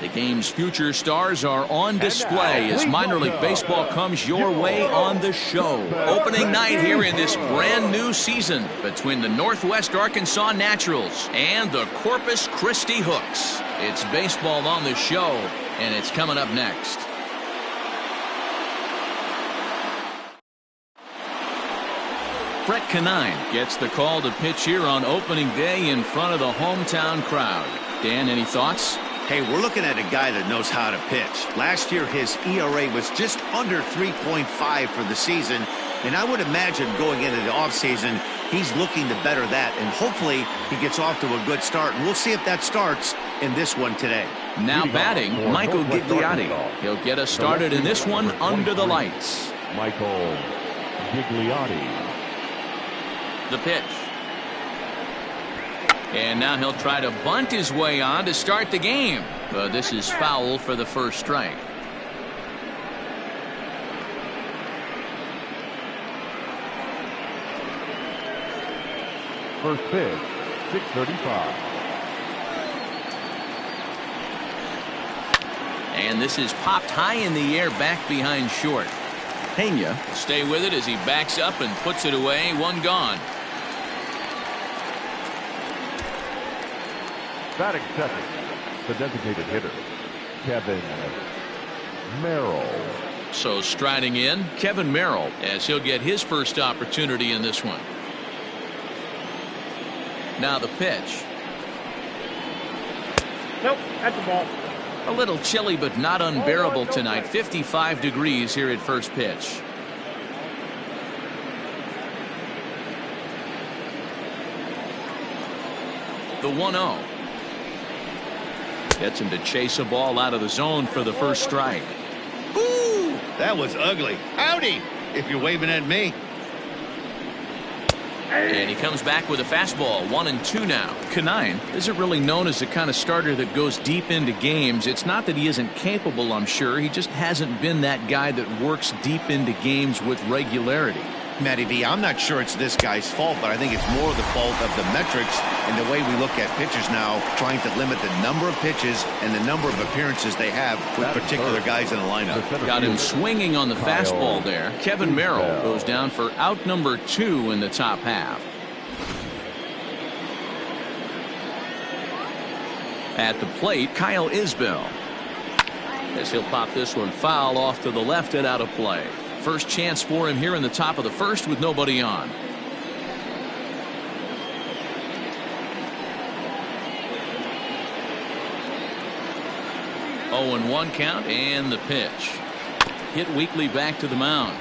The game's future stars are on display as minor league baseball comes your way on the show. Opening night here in this brand new season between the Northwest Arkansas Naturals and the Corpus Christi Hooks. It's baseball on the show, and it's coming up next. Brett Conine gets the call to pitch here on opening day in front of the hometown crowd. Dan, any thoughts? Hey, we're looking at a guy that knows how to pitch. Last year, his ERA was just under 3.5 for the season, and I would imagine going into the offseason, he's looking to better that, and hopefully he gets off to a good start, and we'll see if that starts in this one today. Now batting, Michael Gigliotti. He'll get us started in this one under the lights. Michael Gigliotti. The pitch. And now he'll try to bunt his way on to start the game. But this is foul for the first strike. First pitch, 6:35. And this is popped high in the air back behind short. Pena will stay with it as he backs up and puts it away. One gone. Batting second, the designated hitter, Kevin Merrill. So striding in, Kevin Merrill, as he'll get his first opportunity in this one. Now the pitch. Nope, that's the ball. A little chilly but not unbearable tonight. 55 degrees here at first pitch. The 1-0. Gets him to chase a ball out of the zone for the first strike. Ooh, that was ugly. Howdy, if you're waving at me. And he comes back with a fastball. 1-2 now. Conine isn't really known as the kind of starter that goes deep into games. It's not that he isn't capable, I'm sure. He just hasn't been that guy that works deep into games with regularity. Matty V, I'm not sure it's this guy's fault, but I think it's more the fault of the metrics and the way we look at pitchers now, trying to limit the number of pitches and the number of appearances they have with particular guys in the lineup. Got him swinging on the fastball there. Kevin Merrill goes down for out number 2 in the top half. At the plate, Kyle Isbell. As he'll pop this one foul off to the left and out of play. First chance for him here in the top of the first with nobody on. Oh, and 1 count and the pitch. Hit weakly back to the mound.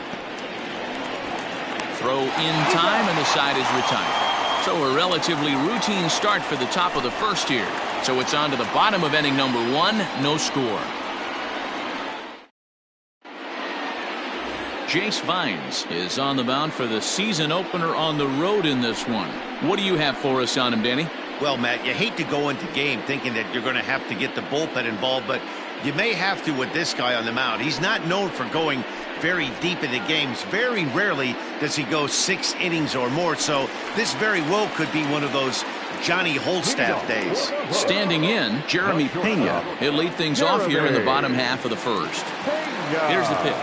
Throw in time and the side is retired. So a relatively routine start for the top of the first here. So it's on to the bottom of inning number 1. No score. Jace Vines is on the mound for the season opener on the road in this one. What do you have for us on him, Danny? Well, Matt, you hate to go into game thinking that you're going to have to get the bullpen involved, but you may have to with this guy on the mound. He's not known for going very deep into games. Very rarely does he go 6 innings or more, so this very well could be one of those Johnny Holstaff days. Standing in, Jeremy Pena. He'll lead things off here in the bottom half of the first. Here's the pitch.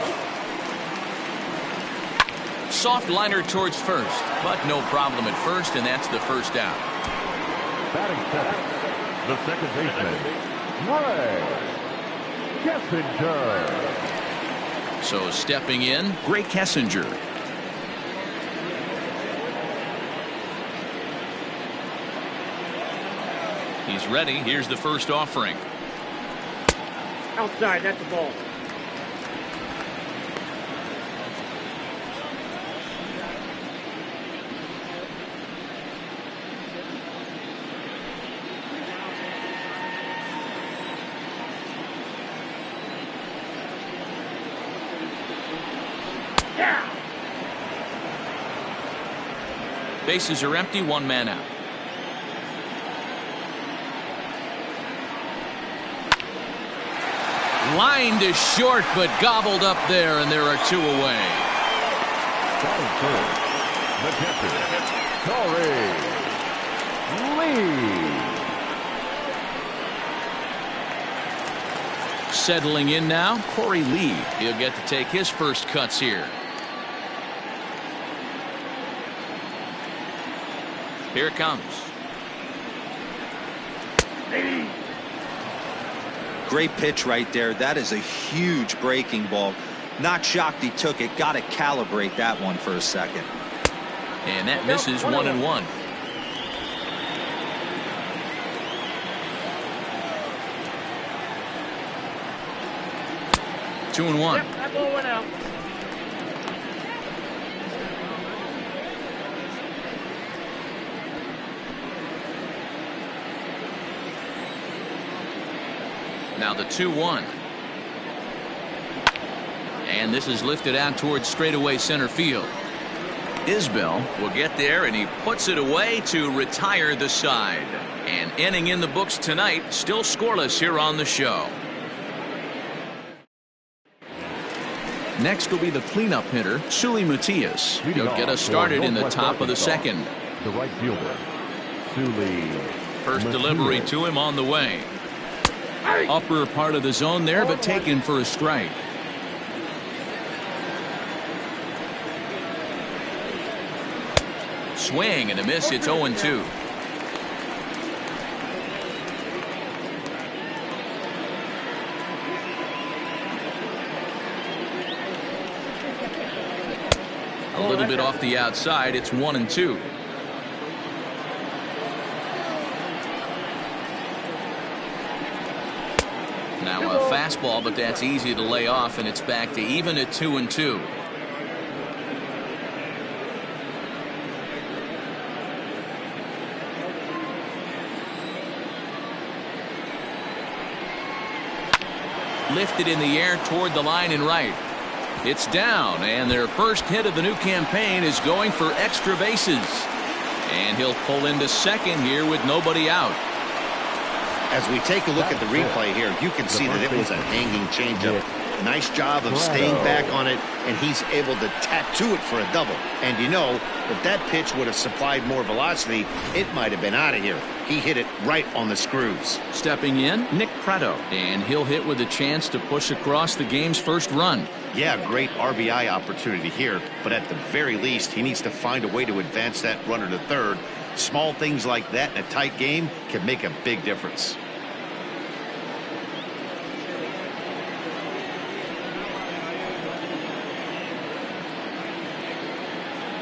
Soft liner towards first, but no problem at first, and that's the first out. Batting second, the second baseman, Greg Kessinger. So stepping in, Greg Kessinger. He's ready. Here's the first offering. Outside, that's the ball. Bases are empty, 1 man out. Line to short, but gobbled up there, and there are 2 away. Batting third, the catcher, Corey Lee. Settling in now, Corey Lee. He'll get to take his first cuts here. Here it comes. Great pitch right there. That is a huge breaking ball. Not shocked he took it. Got to calibrate that one for a second. And that misses 1-1. Two and one. Yep, that ball went out. Now the 2-1. And this is lifted out towards straightaway center field. Isbell will get there, and he puts it away to retire the side. And inning in the books tonight, still scoreless here on the show. Next will be the cleanup hitter, Seuly Matias. He'll get us started in the top of the second. The right fielder, Seuly. First delivery to him on the way. Upper part of the zone there, but taken for a strike. Swing and a miss. It's 0-2. A little bit off the outside. It's 1-2. Now a fastball, but that's easy to lay off, and it's back to even at 2-2. Lifted in the air toward the line and right. It's down, and their first hit of the new campaign is going for extra bases. And he'll pull into second here with nobody out. As we take a look at the replay here, you can see that it was a hanging changeup. Nice job of staying back on it, and he's able to tattoo it for a double. And you know, if that pitch would have supplied more velocity, it might have been out of here. He hit it right on the screws. Stepping in, Nick Pratto, and he'll hit with a chance to push across the game's first run. Yeah, great RBI opportunity here, but at the very least, he needs to find a way to advance that runner to third. Small things like that in a tight game can make a big difference.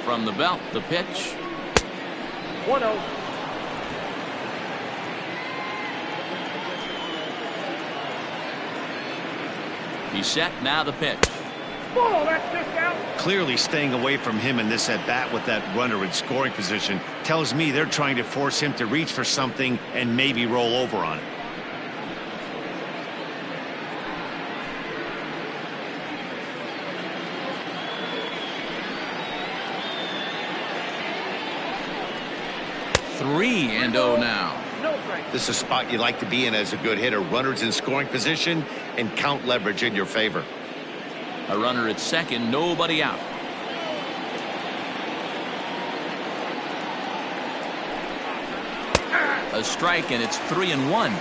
From the belt, the pitch. 1-0. He's set, now the pitch. Ball, that's just out. Clearly staying away from him in this at-bat with that runner in scoring position tells me they're trying to force him to reach for something and maybe roll over on it. Three and 0 now. No break. This is a spot you like to be in as a good hitter. Runners in scoring position and count leverage in your favor. A runner at second, nobody out. A strike, and it's 3-1.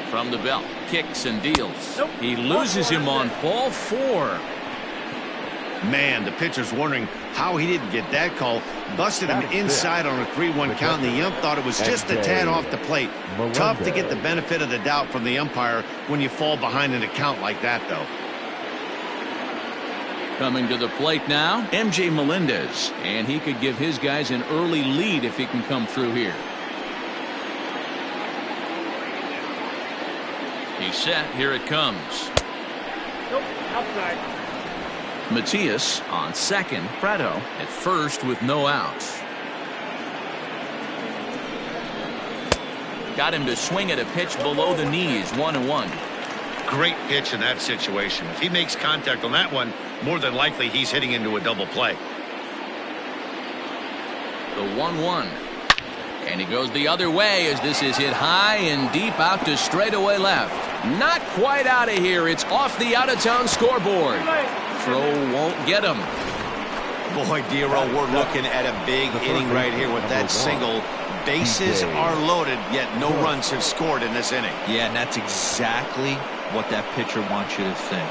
From the belt, kicks and deals. Nope. He loses him on ball 4. Man, the pitcher's wondering how he didn't get that call. Busted him inside on a 3-1 count, and the ump thought it was just a tad off the plate. Tough to get the benefit of the doubt from the umpire when you fall behind in a count like that, though. Coming to the plate now, MJ Melendez, and he could give his guys an early lead if he can come through here. He's set. Here it comes. Nope, outside. Matias on second. Pratto at first with no outs. Got him to swing at a pitch below the knees. 1-1. Great pitch in that situation. If he makes contact on that one, more than likely he's hitting into a double play. The 1-1. And he goes the other way as this is hit high and deep out to straightaway left. Not quite out of here. It's off the out-of-town scoreboard. Throw won't get him. Boy, Dero, we're looking at a big inning right here with that single. Bases are loaded, yet no runs have scored in this inning. Yeah, and that's exactly what that pitcher wants you to think.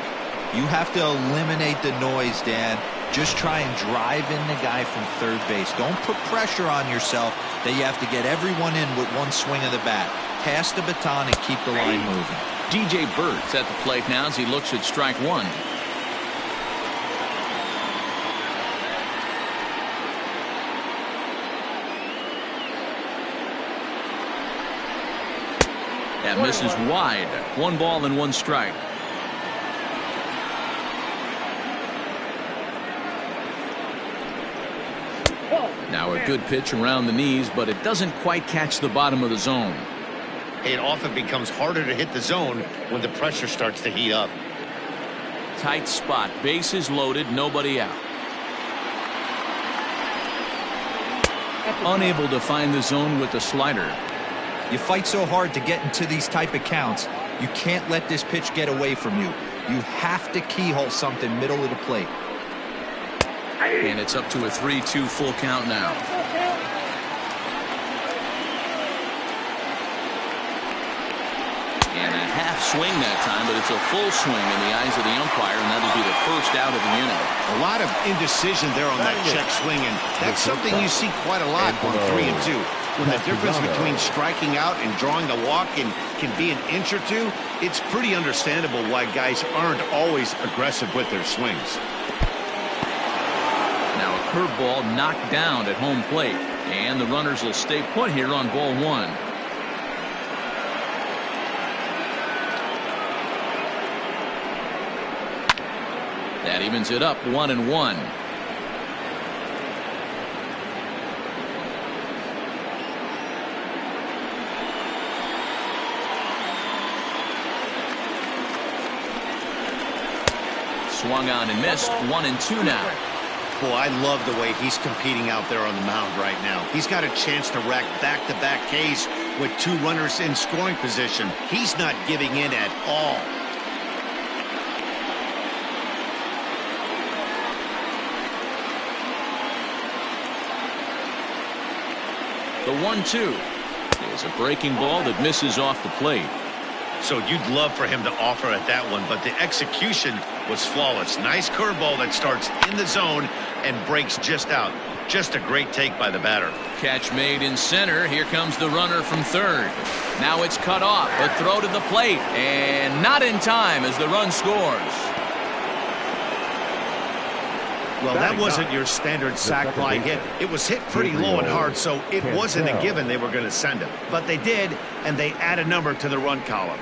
You have to eliminate the noise, Dan. Just try and drive in the guy from third base. Don't put pressure on yourself that you have to get everyone in with one swing of the bat. Pass the baton and keep the line moving. DJ Bird's at the plate now as he looks at strike one. That misses wide. 1 ball and 1 strike. Now a good pitch around the knees, but it doesn't quite catch the bottom of the zone. It often becomes harder to hit the zone when the pressure starts to heat up. Tight spot. Bases loaded. Nobody out. Unable to find the zone with the slider. You fight so hard to get into these type of counts. You can't let this pitch get away from you. You have to keyhole something middle of the plate. And it's up to a 3-2 full count now. And a half swing that time, but it's a full swing in the eyes of the umpire, and that'll be the first out of the inning. A lot of indecision there on that check swing, and that's something you see quite a lot on 3 and 2. When the difference between striking out and drawing a walk can be an inch or two, it's pretty understandable why guys aren't always aggressive with their swings. Now a curveball knocked down at home plate, and the runners will stay put here on ball 1. That evens it up 1-1. Swung on and missed. 1-2 now. Boy, I love the way he's competing out there on the mound right now. He's got a chance to rack back-to-back Ks with 2 runners in scoring position. He's not giving in at all. The 1-2 is a breaking ball that misses off the plate. So you'd love for him to offer at that one, but the execution was flawless. Nice curveball that starts in the zone and breaks just out. Just a great take by the batter. Catch made in center. Here comes the runner from third. Now it's cut off. A throw to the plate, and not in time as the run scores. Well, that wasn't your standard sac fly hit. It was hit pretty low and hard, so it wasn't a given they were going to send him. But they did, and they add a number to the run column.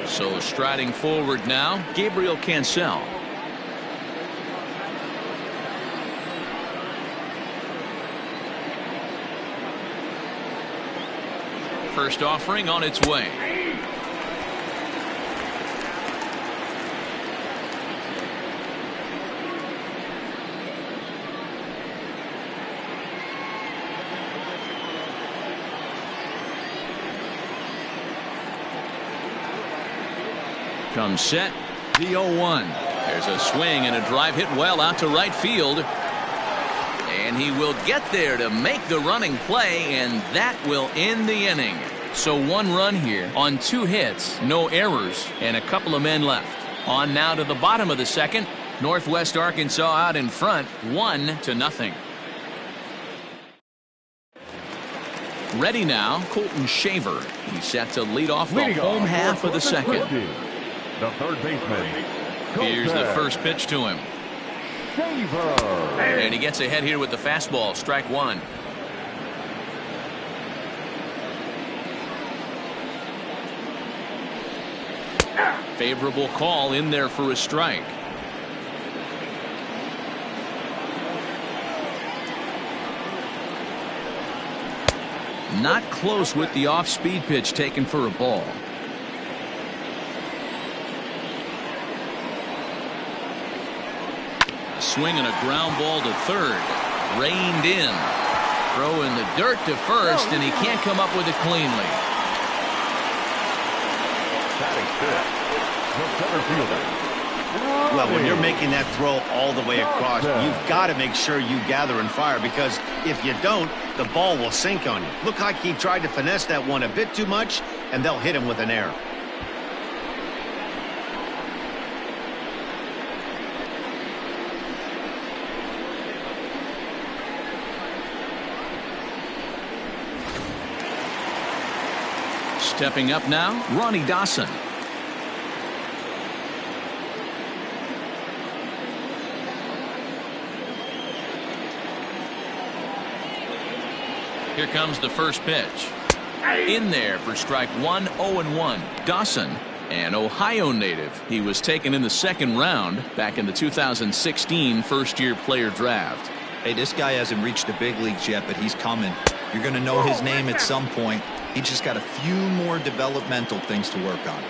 So striding forward now, Gabriel Cancel. First offering on its way. Comes set, the 0-1. There's a swing and a drive hit well out to right field. And he will get there to make the running play, and that will end the inning. So 1 run here on 2 hits, no errors, and a couple of men left. On now to the bottom of the second. Northwest Arkansas out in front, 1-0. Ready now, Colton Shaver. He's set to lead off the home half of the second. The third baseman. Here's the first pitch to him. And he gets ahead here with the fastball, strike 1. Favorable call in there for a strike. Not close with the off-speed pitch taken for a ball. Swing and a ground ball to third. reined in. Throw in the dirt to first, and he can't come up with it cleanly. Batting fifth, the center fielder. Well, when you're making that throw all the way across, you've got to make sure you gather and fire, because if you don't, the ball will sink on you. Looked like he tried to finesse that one a bit too much, and they'll hit him with an error. Stepping up now, Ronnie Dawson. Here comes the first pitch. In there for strike one, 0-1. Dawson, an Ohio native. He was taken in the second round back in the 2016 first-year player draft. Hey, this guy hasn't reached the big leagues yet, but he's coming. You're going to know his name at some point. He just got a few more developmental things to work on.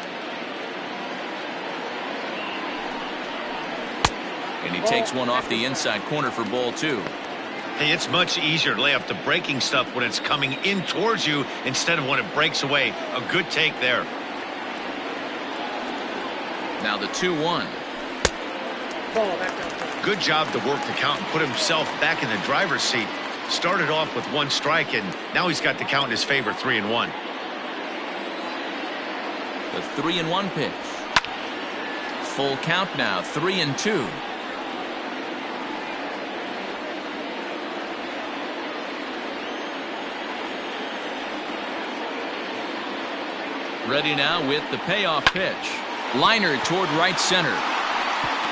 And he takes one off the inside corner for ball two. Hey, it's much easier to lay off the breaking stuff when it's coming in towards you instead of when it breaks away. A good take there. Now the 2-1. Good job to work the count and put himself back in the driver's seat. Started off with one strike, and now he's got the count in his favor, 3-1. The 3-1 pitch. Full count now, 3-2. Ready now with the payoff pitch. Liner toward right center.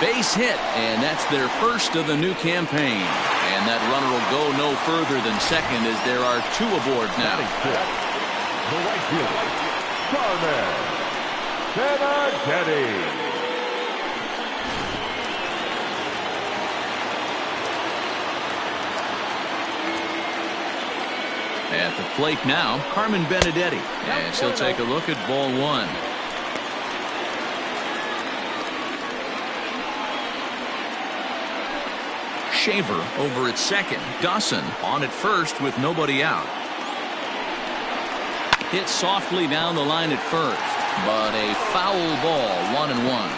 Base hit, and that's their first of the new campaign. And that runner will go no further than second, as there are two aboard now. The right fielder, Carmen Benedetti. At the plate now, Carmen Benedetti, as he'll take a look at ball one. Shaver over at second. Dawson on at first with nobody out. Hit softly down the line at first, but a foul ball, 1-1.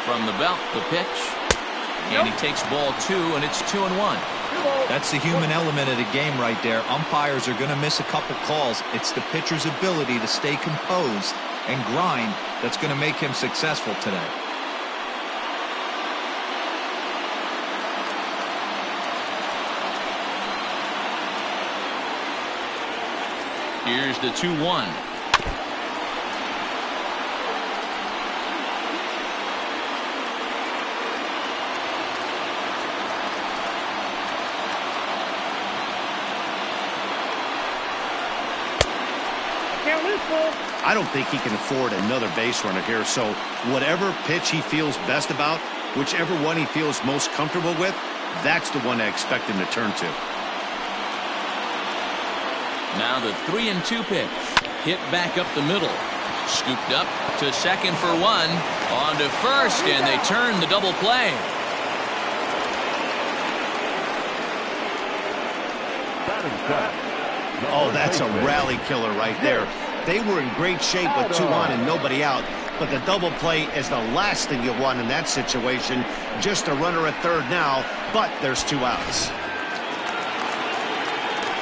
From the belt, the pitch, and he takes ball two, and it's 2-1. That's the human element of the game right there. Umpires are going to miss a couple calls. It's the pitcher's ability to stay composed and grind that's going to make him successful today. Here's the 2-1. I don't think he can afford another base runner here, so whatever pitch he feels best about, whichever one he feels most comfortable with, that's the one I expect him to turn to. Now the 3-2 pitch. Hit back up the middle. Scooped up to second for one. On to first, and they turn the double play. Oh, that's a rally killer right there. They were in great shape with two on and nobody out, but the double play is the last thing you want in that situation. Just a runner at third now, but there's two outs.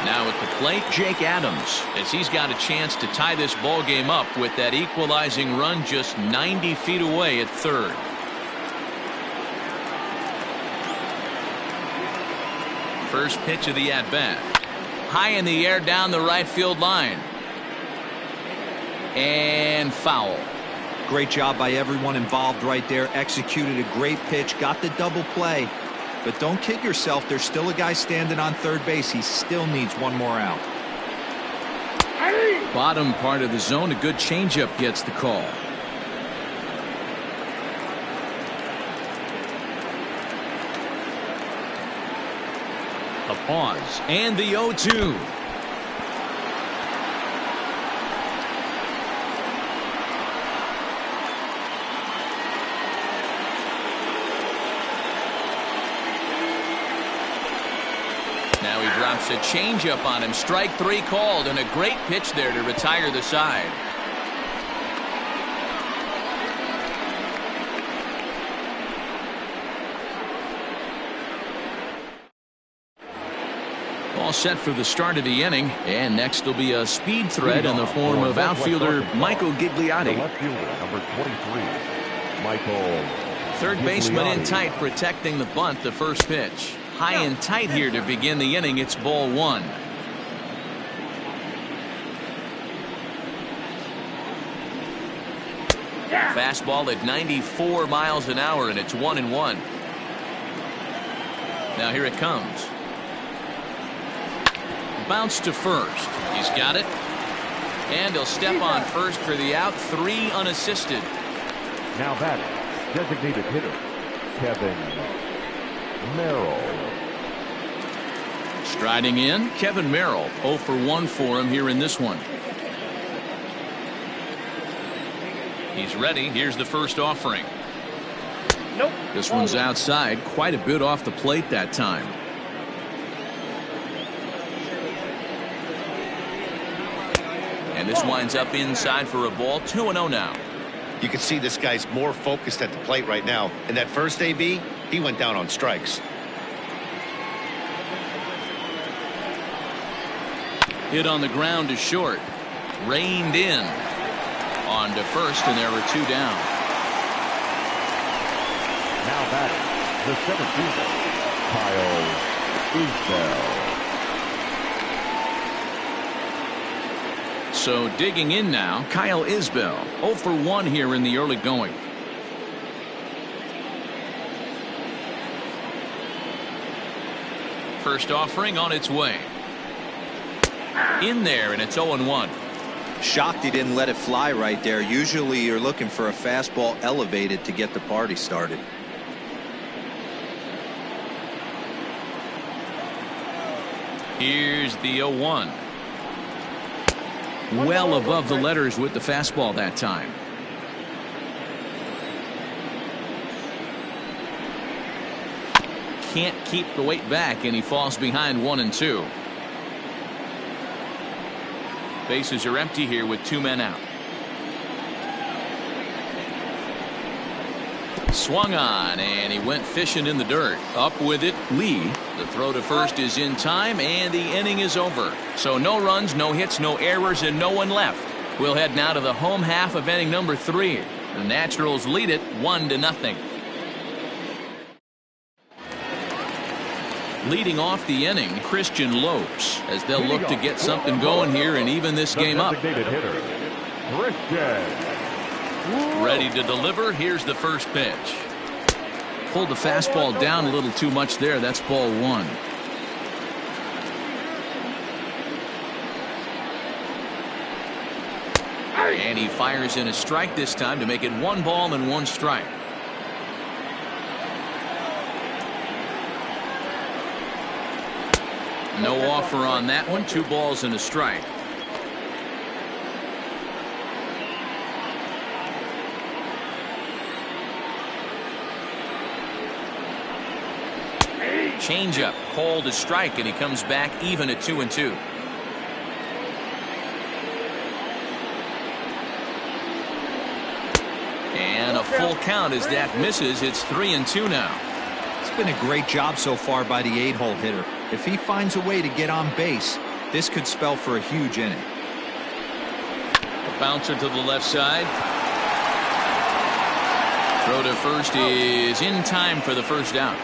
Now at the plate, Jake Adams, as he's got a chance to tie this ball game up with that equalizing run just 90 feet away at third. First pitch of the at-bat. High in the air down the right field line. And foul. Great job by everyone involved right there. Executed a great pitch, got the double play. But don't kid yourself, there's still a guy standing on third base. He still needs one more out. Bottom part of the zone, a good changeup gets the call. A pause, and the 0-2. Drops a changeup on him. Strike 3 called, and a great pitch there to retire the side. All set for the start of the inning, and next will be a speed threat in the form of outfielder Michael Gigliotti. Left fielder, number 23, Michael. Third baseman in tight, protecting the bunt. The first pitch. High and tight here to begin the inning. It's ball 1. Fastball at 94 miles an hour, and it's 1-1. Now here it comes. Bounce to first. He's got it. And he'll step on first for the out. 3 unassisted. Now batting, designated hitter, Kevin Merrill. Striding in, Kevin Merrill. 0 for 1 for him here in this one. He's ready. Here's the first offering. Nope. This one's outside. Quite a bit off the plate that time. And this winds up inside for a ball. 2-0 now. You can see this guy's more focused at the plate right now. In that first AB, he went down on strikes. Hit on the ground to short. Reined in. On to first, and there were 2 down. Now batting, the center fielder, Kyle Isbell. So digging in now, Kyle Isbell. 0 for 1 here in the early going. First offering on its way. In there, and it's 0-1. Shocked he didn't let it fly right there. Usually you're looking for a fastball elevated to get the party started. Here's the 0-1. Well above the letters with the fastball that time. Can't keep the weight back, and he falls behind 1-2. Bases are empty here with 2 men out. Swung on, and he went fishing in the dirt. Up with it, Lee. The throw to first is in time, and the inning is over. So no runs, no hits, no errors, and no one left. We'll head now to the home half of inning number 3. The Naturals lead it 1-0. Leading off the inning, Christian Lopes, as they'll look to get something going here and even this game up. Designated hitter, Christian. Ready to deliver. Here's the first pitch. Pulled the fastball down a little too much there. That's ball 1. And he fires in a strike this time to make it 1 ball and 1 strike. No offer on that one. 2 balls and a strike. Changeup called a strike, and he comes back even at 2-2. And a full count as that misses. It's 3-2 now. It's been a great job so far by the 8-hole hitter. If he finds a way to get on base, this could spell for a huge inning. A bouncer to the left side. Throw to first is in time for the first down.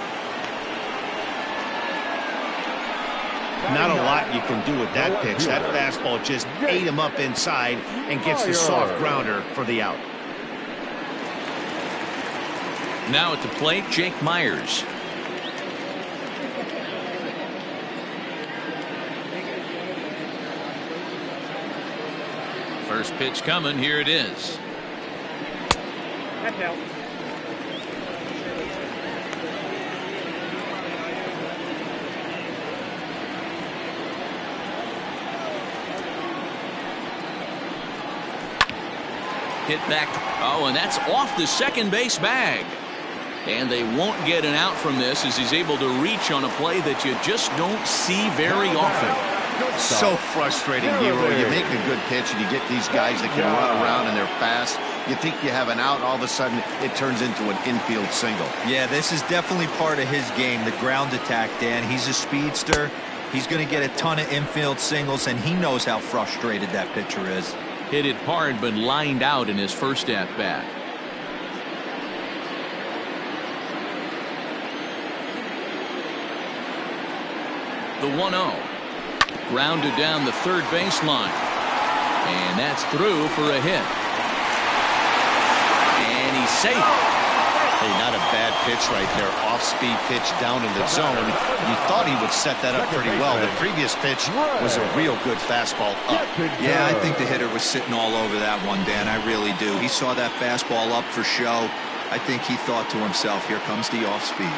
Not a lot you can do with that pitch. That fastball just ate him up inside and gets the soft grounder for the out. Now at the plate, Jake Myers. First pitch coming. Here it is. That's out. Hit back. Oh, and that's off the second base bag. And they won't get an out from this as he's able to reach on a play that you just don't see very often. So frustrating, Hero. You make a good pitch and you get these guys that can run around and they're fast. You think you have an out, all of a sudden it turns into an infield single. Yeah, this is definitely part of his game, the ground attack, Dan. He's a speedster. He's going to get a ton of infield singles, and he knows how frustrated that pitcher is. Hit it hard, but lined out in his first at-bat. The 1-0. Grounded down the third baseline. And that's through for a hit. And he's safe. Hey, not a bad pitch right there. Off-speed pitch down in the zone. You thought he would set that up pretty well. The previous pitch was a real good fastball up. Yeah, I think the hitter was sitting all over that one, Dan. I really do. He saw that fastball up for show. I think he thought to himself, here comes the off-speed.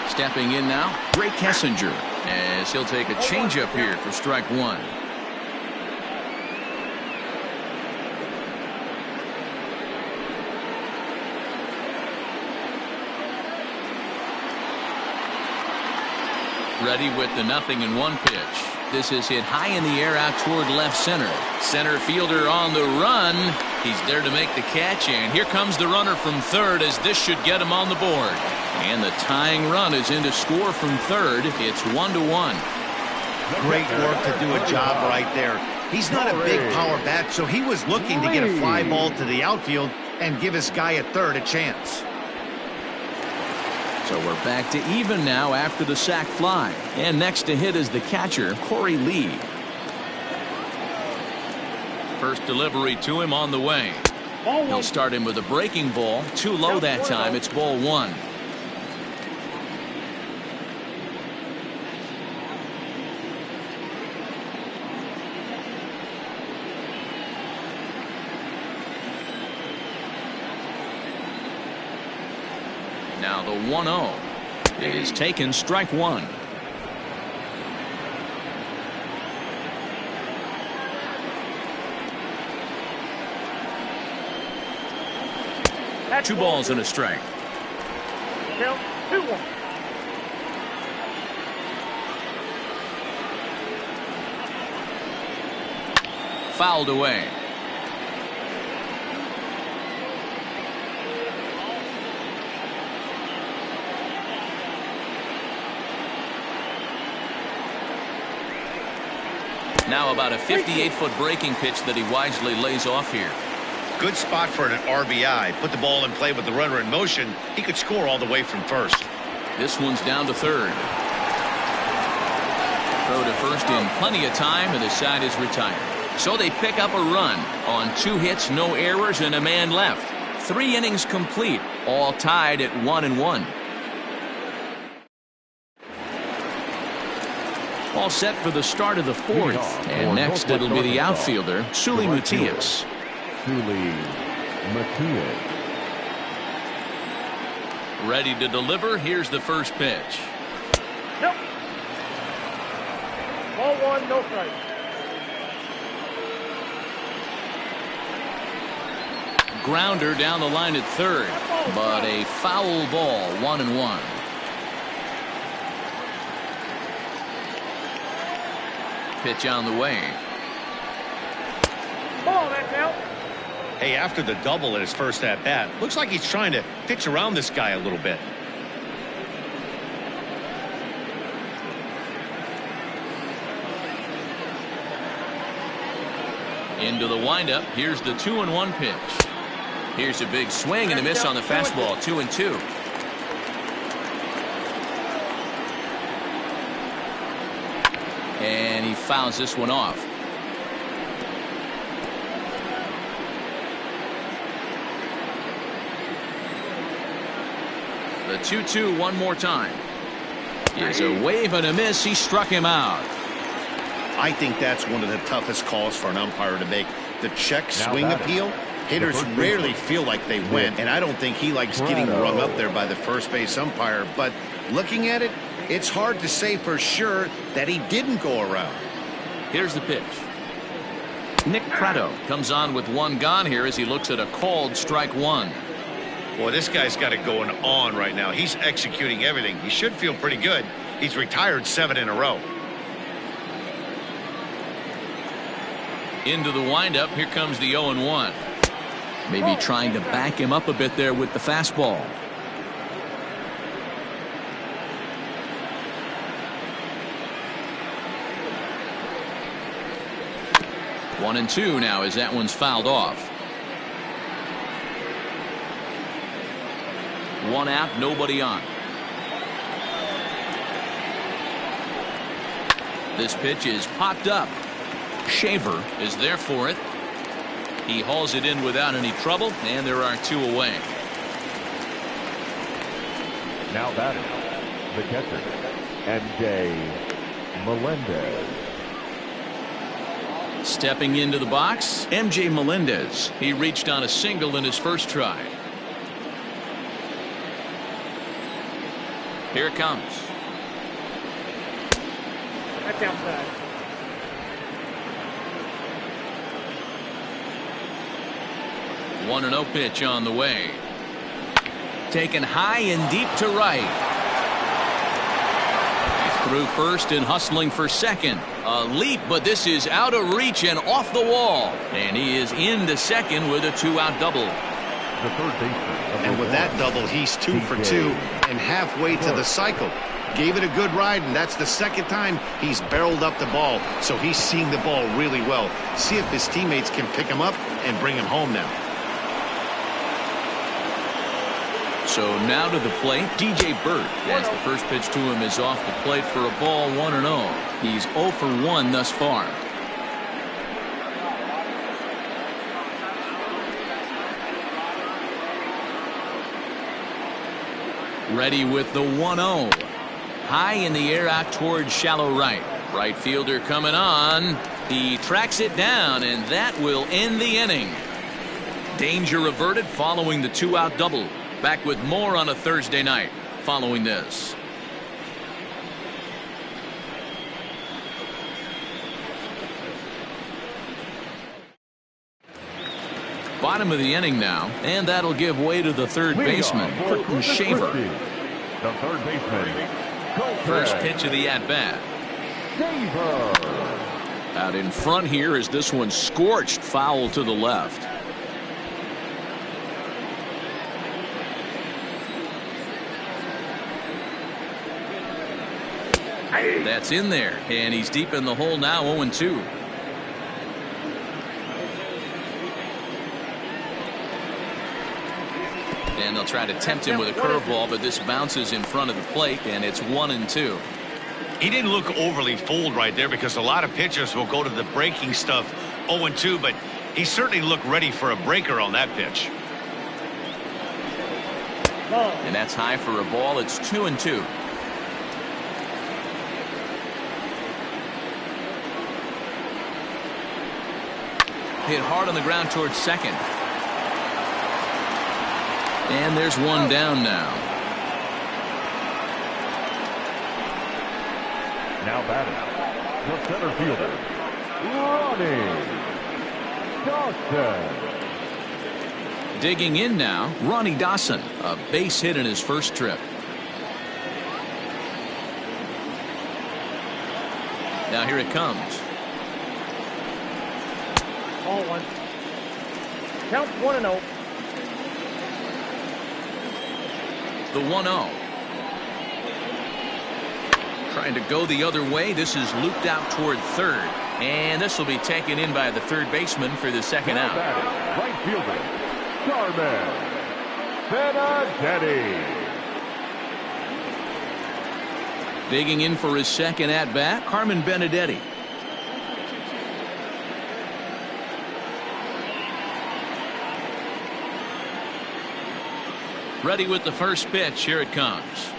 Stepping in now, Drake Kessinger, as he'll take a changeup here for strike one. Ready with the 0-1 pitch. This is hit high in the air out toward left center. Center fielder on the run. He's there to make the catch, and here comes the runner from third as this should get him on the board. And the tying run is in to score from third. It's 1-1. Great work to do a job right there. He's not a big power bat, so he was looking to get a fly ball to the outfield and give his guy at third a chance. So we're back to even now after the sac fly. And next to hit is the catcher, Corey Lee. First delivery to him on the way. He'll start him with a breaking ball. Too low that time. It's ball one. Now the 1-0 is taken, strike one. Two balls and a strike. Count 2-1. Fouled away. Now about a 58-foot breaking pitch that he wisely lays off here. Good spot for an RBI. Put the ball in play with the runner in motion. He could score all the way from first. This one's down to third. Throw to first in plenty of time, and the side is retired. So they pick up a run on 2 hits, no errors, and a man left. 3 innings complete, all tied at 1-1. All set for the start of the fourth. And next it'll be the outfielder, Seuly Matias. Seuly Matias. Ready to deliver. Here's the first pitch. Nope. Ball one, no strike. Grounder down the line at third, but a foul ball, 1-1. Pitch on the way. Ball, that's out. Hey, after the double in his first at bat, looks like he's trying to pitch around this guy a little bit. Into the windup. Here's the 2-1 pitch. Here's a big swing and a miss on the fastball. 2-2. And he fouls this one off. The 2-2 one more time. Is a wave and a miss. He struck him out. I think that's one of the toughest calls for an umpire to make. The check swing appeal. Hitters rarely feel like they went, and I don't think he likes getting rung up there by the first base umpire. But looking at it, it's hard to say for sure that he didn't go around. Here's the pitch. Nick Pratto comes on with one gone here as he looks at a called strike one. Boy, this guy's got it going on right now. He's executing everything. He should feel pretty good. He's retired 7 in a row. Into the windup. Here comes the 0-1. Maybe trying to back him up a bit there with the fastball. One and two now as that one's fouled off. One out, nobody on. This pitch is popped up. Shaver is there for it. He hauls it in without any trouble, and there are 2 away. Now batting, the catcher, MJ Melendez. Stepping into the box, MJ Melendez. He reached on a single in his first try. Here it comes. That's outside. One and 0 pitch on the way. Taken high and deep to right. He's through first and hustling for second. A leap, but this is out of reach and off the wall. And he is into second with a 2-out double. The third baseman. And with that double, he's 2 for 2 and halfway to the cycle. Gave it a good ride, and that's the second time he's barreled up the ball. So he's seeing the ball really well. See if his teammates can pick him up and bring him home now. So now to the plate, DJ Burt, as the first pitch to him is off the plate for a ball, 1-0. He's 0 for 1 thus far. Ready with the 1-0. High in the air out towards shallow right. Right fielder coming on. He tracks it down, and that will end the inning. Danger averted following the 2-out double. Back with more on a Thursday night following this. Bottom of the inning now, and that'll give way to the third baseman, Curtin Shaver. The third baseman. First pitch of the at-bat. Out in front here is this one scorched foul to the left. That's in there, and he's deep in the hole now, 0-2. And they'll try to tempt him with a curveball, but this bounces in front of the plate, and it's 1-2. He didn't look overly fooled right there because a lot of pitchers will go to the breaking stuff 0-2, but he certainly looked ready for a breaker on that pitch. And that's high for a ball. It's 2-2. Hit hard on the ground towards second. And there's one down now. Now batting, the center fielder, Ronnie Dawson. Digging in now, Ronnie Dawson. A base hit in his first trip. Now here it comes. Ball 1. Count 1-0. The 1-0. Trying to go the other way. This is looped out toward third. And this will be taken in by the third baseman for the second out. Right fielder, Carmen Benedetti. Digging in for his second at-bat, Carmen Benedetti. Ready with the first pitch. Here it comes.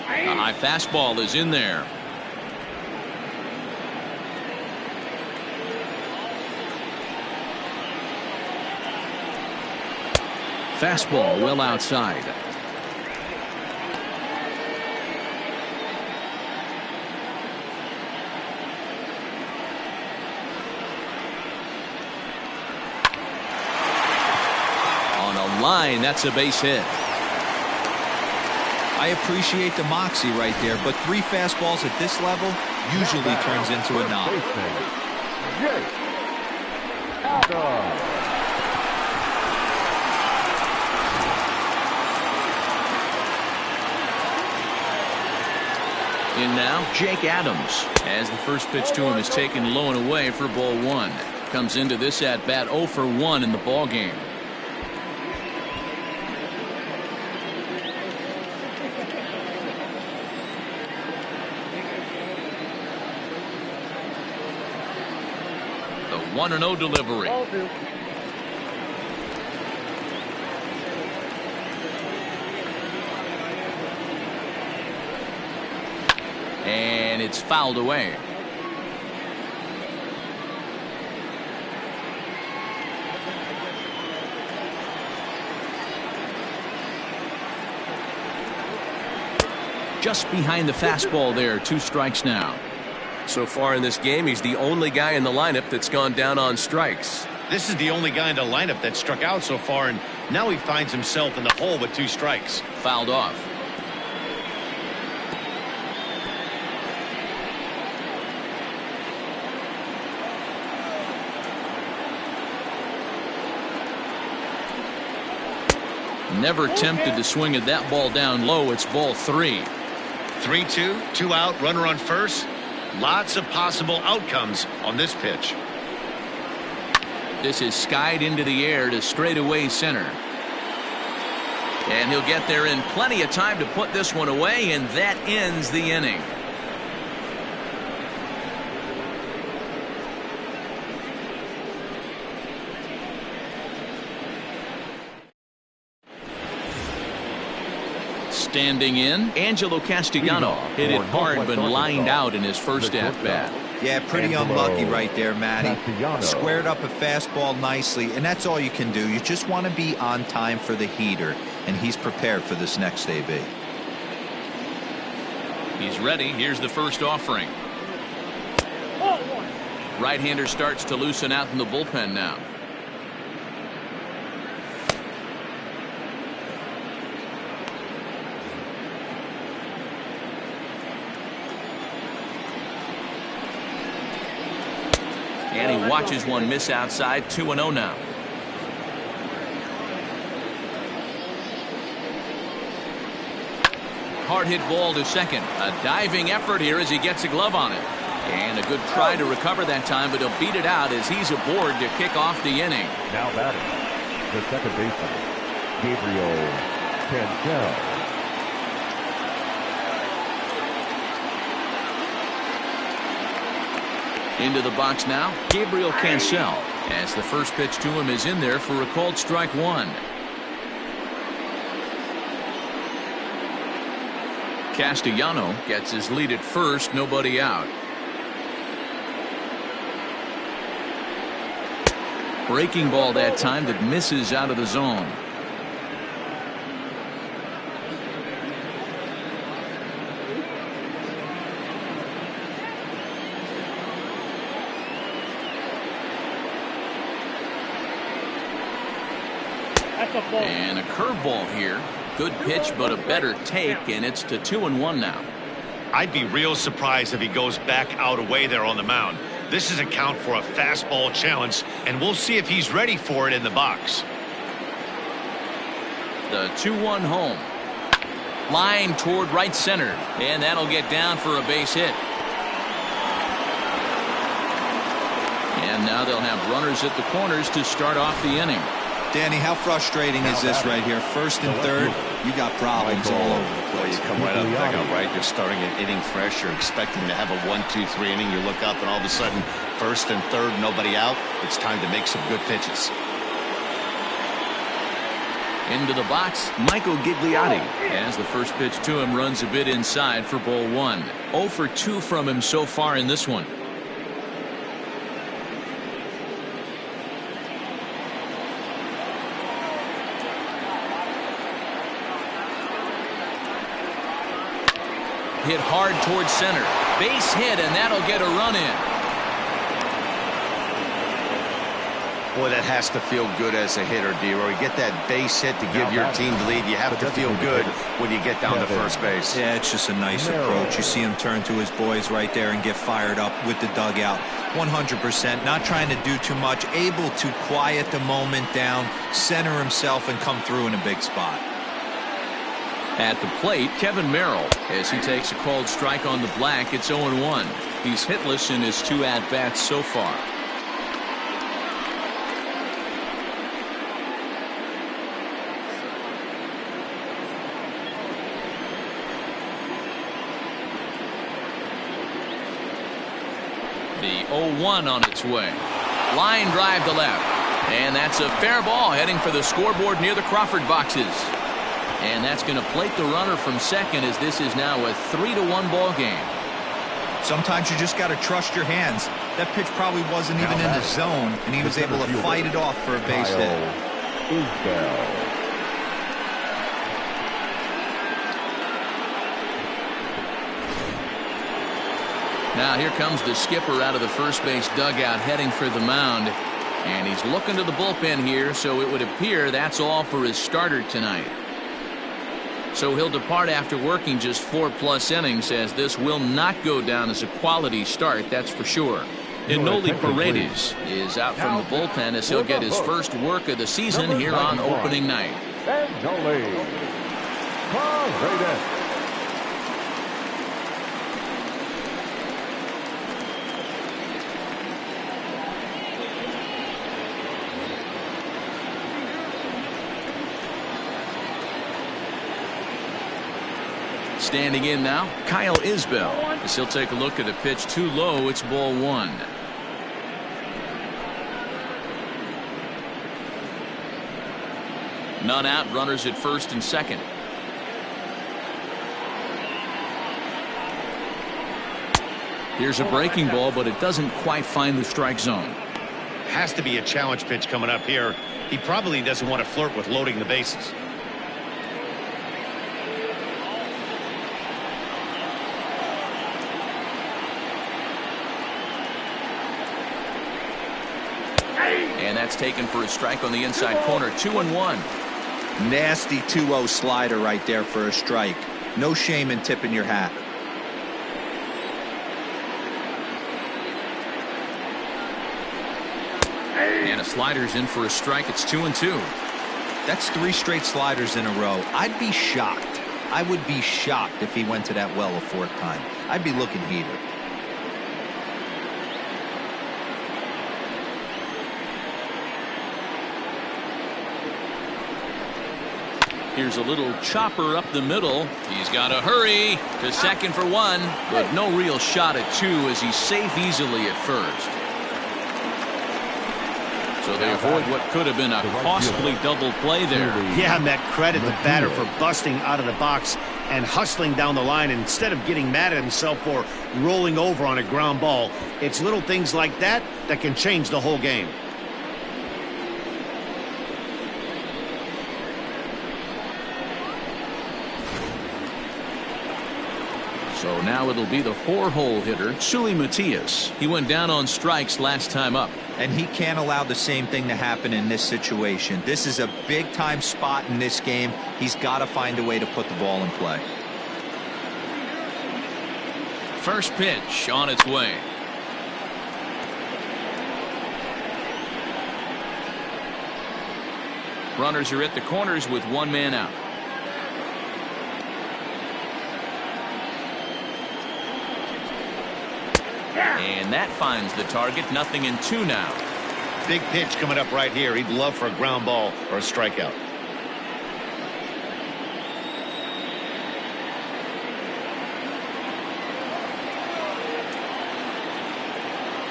A high fastball is in there. Fastball well outside. line. That's a base hit. I appreciate the moxie right there, but 3 fastballs at this level usually turns into a knock. In now, Jake Adams, as the first pitch to him is taken low and away for ball 1. Comes into this at bat 0 for 1 in the ball game. The 1-0 delivery. And it's fouled away. Just behind the fastball there. 2 strikes now. So far in this game, he's the only guy in the lineup that's gone down on strikes. This is the only guy in the lineup that struck out so far, and now he finds himself in the hole with 2 strikes. Fouled off. Never tempted to swing at that ball down low. It's ball 3. 3-2, 2 out, runner on first. Lots of possible outcomes on this pitch. This is skied into the air to straightaway center. And he'll get there in plenty of time to put this one away, and that ends the inning. Standing in, Angelo Castellano hit it hard but lined out in his first at-bat. Yeah, pretty unlucky right there, Matty. Squared up a fastball nicely, and that's all you can do. You just want to be on time for the heater, and he's prepared for this next AB. He's ready. Here's the first offering. Right-hander starts to loosen out in the bullpen now. And he watches one miss outside. 2-0 now. Hard hit ball to second. A diving effort here as he gets a glove on it. And a good try to recover that time, but he'll beat it out as he's aboard to kick off the inning. Now batting, the second baseman, Gabriel Cancel. Into the box now, Gabriel Cancel, as the first pitch to him is in there for a called strike 1. Castellano gets his lead at first, nobody out. Breaking ball that time that misses out of the zone. And a curveball here. Good pitch, but a better take, and it's to 2-1 now. I'd be real surprised if he goes back out away there on the mound. This is a count for a fastball challenge, and we'll see if he's ready for it in the box. The 2-1 home. Line toward right center, and that'll get down for a base hit. And now they'll have runners at the corners to start off the inning. Danny, how frustrating is this right here? First and third, you got problems all over the place. You come right out of the dugout, right? You're starting an inning fresh. You're expecting to have a 1-2-3 inning. You look up, and all of a sudden, first and third, nobody out. It's time to make some good pitches. Into the box, Michael Gigliotti, as the first pitch to him runs a bit inside for ball 1. 0 for 2 from him so far in this one. Hit hard towards center. Base hit, and that'll get a run in. Boy, that has to feel good as a hitter, D-Roy. You get that base hit to give your team the lead. You have to feel good when you get down to first base. Yeah, it's just a nice approach. You see him turn to his boys right there and get fired up with the dugout. 100%, not trying to do too much, able to quiet the moment down, center himself, and come through in a big spot. At the plate, Kevin Merrill, as he takes a called strike on the black. It's 0-1. He's hitless in his 2 at-bats so far. The 0-1 on its way. Line drive to left. And that's a fair ball heading for the scoreboard near the Crawford boxes. And that's going to plate the runner from second, as this is now a 3-1 ball game. Sometimes you just got to trust your hands. That pitch probably wasn't even in the zone, and he was able to fight it off for a base hit. Now here comes the skipper out of the first base dugout heading for the mound. And he's looking to the bullpen here, so it would appear that's all for his starter tonight. So he'll depart after working just 4+ innings, as this will not go down as a quality start, that's for sure. And Noli Paredes is out from the bullpen, as he'll get his first work of the season here on opening night. Noli Paredes. Standing in now, Kyle Isbell, as he'll take a look at a pitch too low. It's ball 1. None out, runners at first and second. Here's a breaking ball, but it doesn't quite find the strike zone. Has to be a challenge pitch coming up here. He probably doesn't want to flirt with loading the bases. And that's taken for a strike on the inside corner. 2-1. Nasty 2-0 slider right there for a strike. No shame in tipping your hat. And a slider's in for a strike. It's 2-2. That's 3 straight sliders in a row. I'd be shocked. I would be shocked if he went to that well a 4th time. I'd be looking heated. Here's a little chopper up the middle. He's got to hurry to second for 1, but no real shot at 2, as he's safe easily at first. So they avoid what could have been a costly double play there. Yeah, Met, credit the batter for busting out of the box and hustling down the line instead of getting mad at himself for rolling over on a ground ball. It's little things like that that can change the whole game. So now it'll be the 4-hole hitter, Seuly Matias. He went down on strikes last time up. And he can't allow the same thing to happen in this situation. This is a big-time spot in this game. He's got to find a way to put the ball in play. First pitch on its way. Runners are at the corners with 1 man out. And that finds the target. 0-2 now. Big pitch coming up right here. He'd love for a ground ball or a strikeout.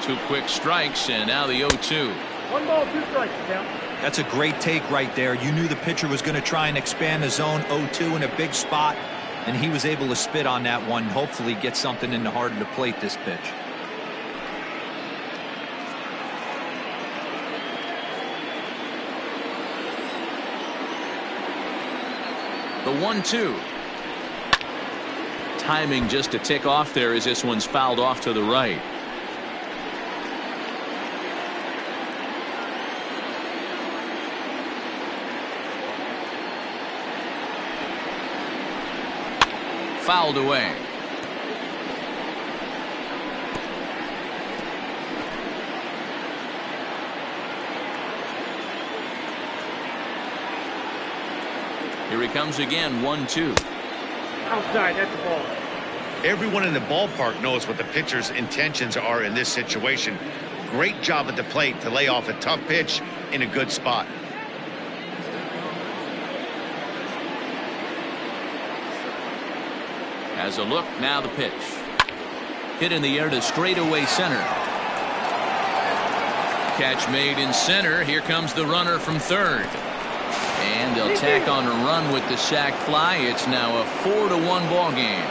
Two quick strikes, and now the 0-2. 1 ball, 2 strikes, count. That's a great take right there. You knew the pitcher was going to try and expand the zone. 0-2 in a big spot, and he was able to spit on that one. Hopefully get something in the heart of the plate this pitch. The 1-2. Timing just a tick off there, as this one's fouled off to the right. fouled away. Here he comes again, 1-2. Outside, that's the ball. Everyone in the ballpark knows what the pitcher's intentions are in this situation. Great job at the plate to lay off a tough pitch in a good spot. Has a look, now the pitch. Hit in the air to straightaway center. Catch made in center. Here comes the runner from third. And they'll tack on a run with the sac fly. It's now a 4-1 ball game.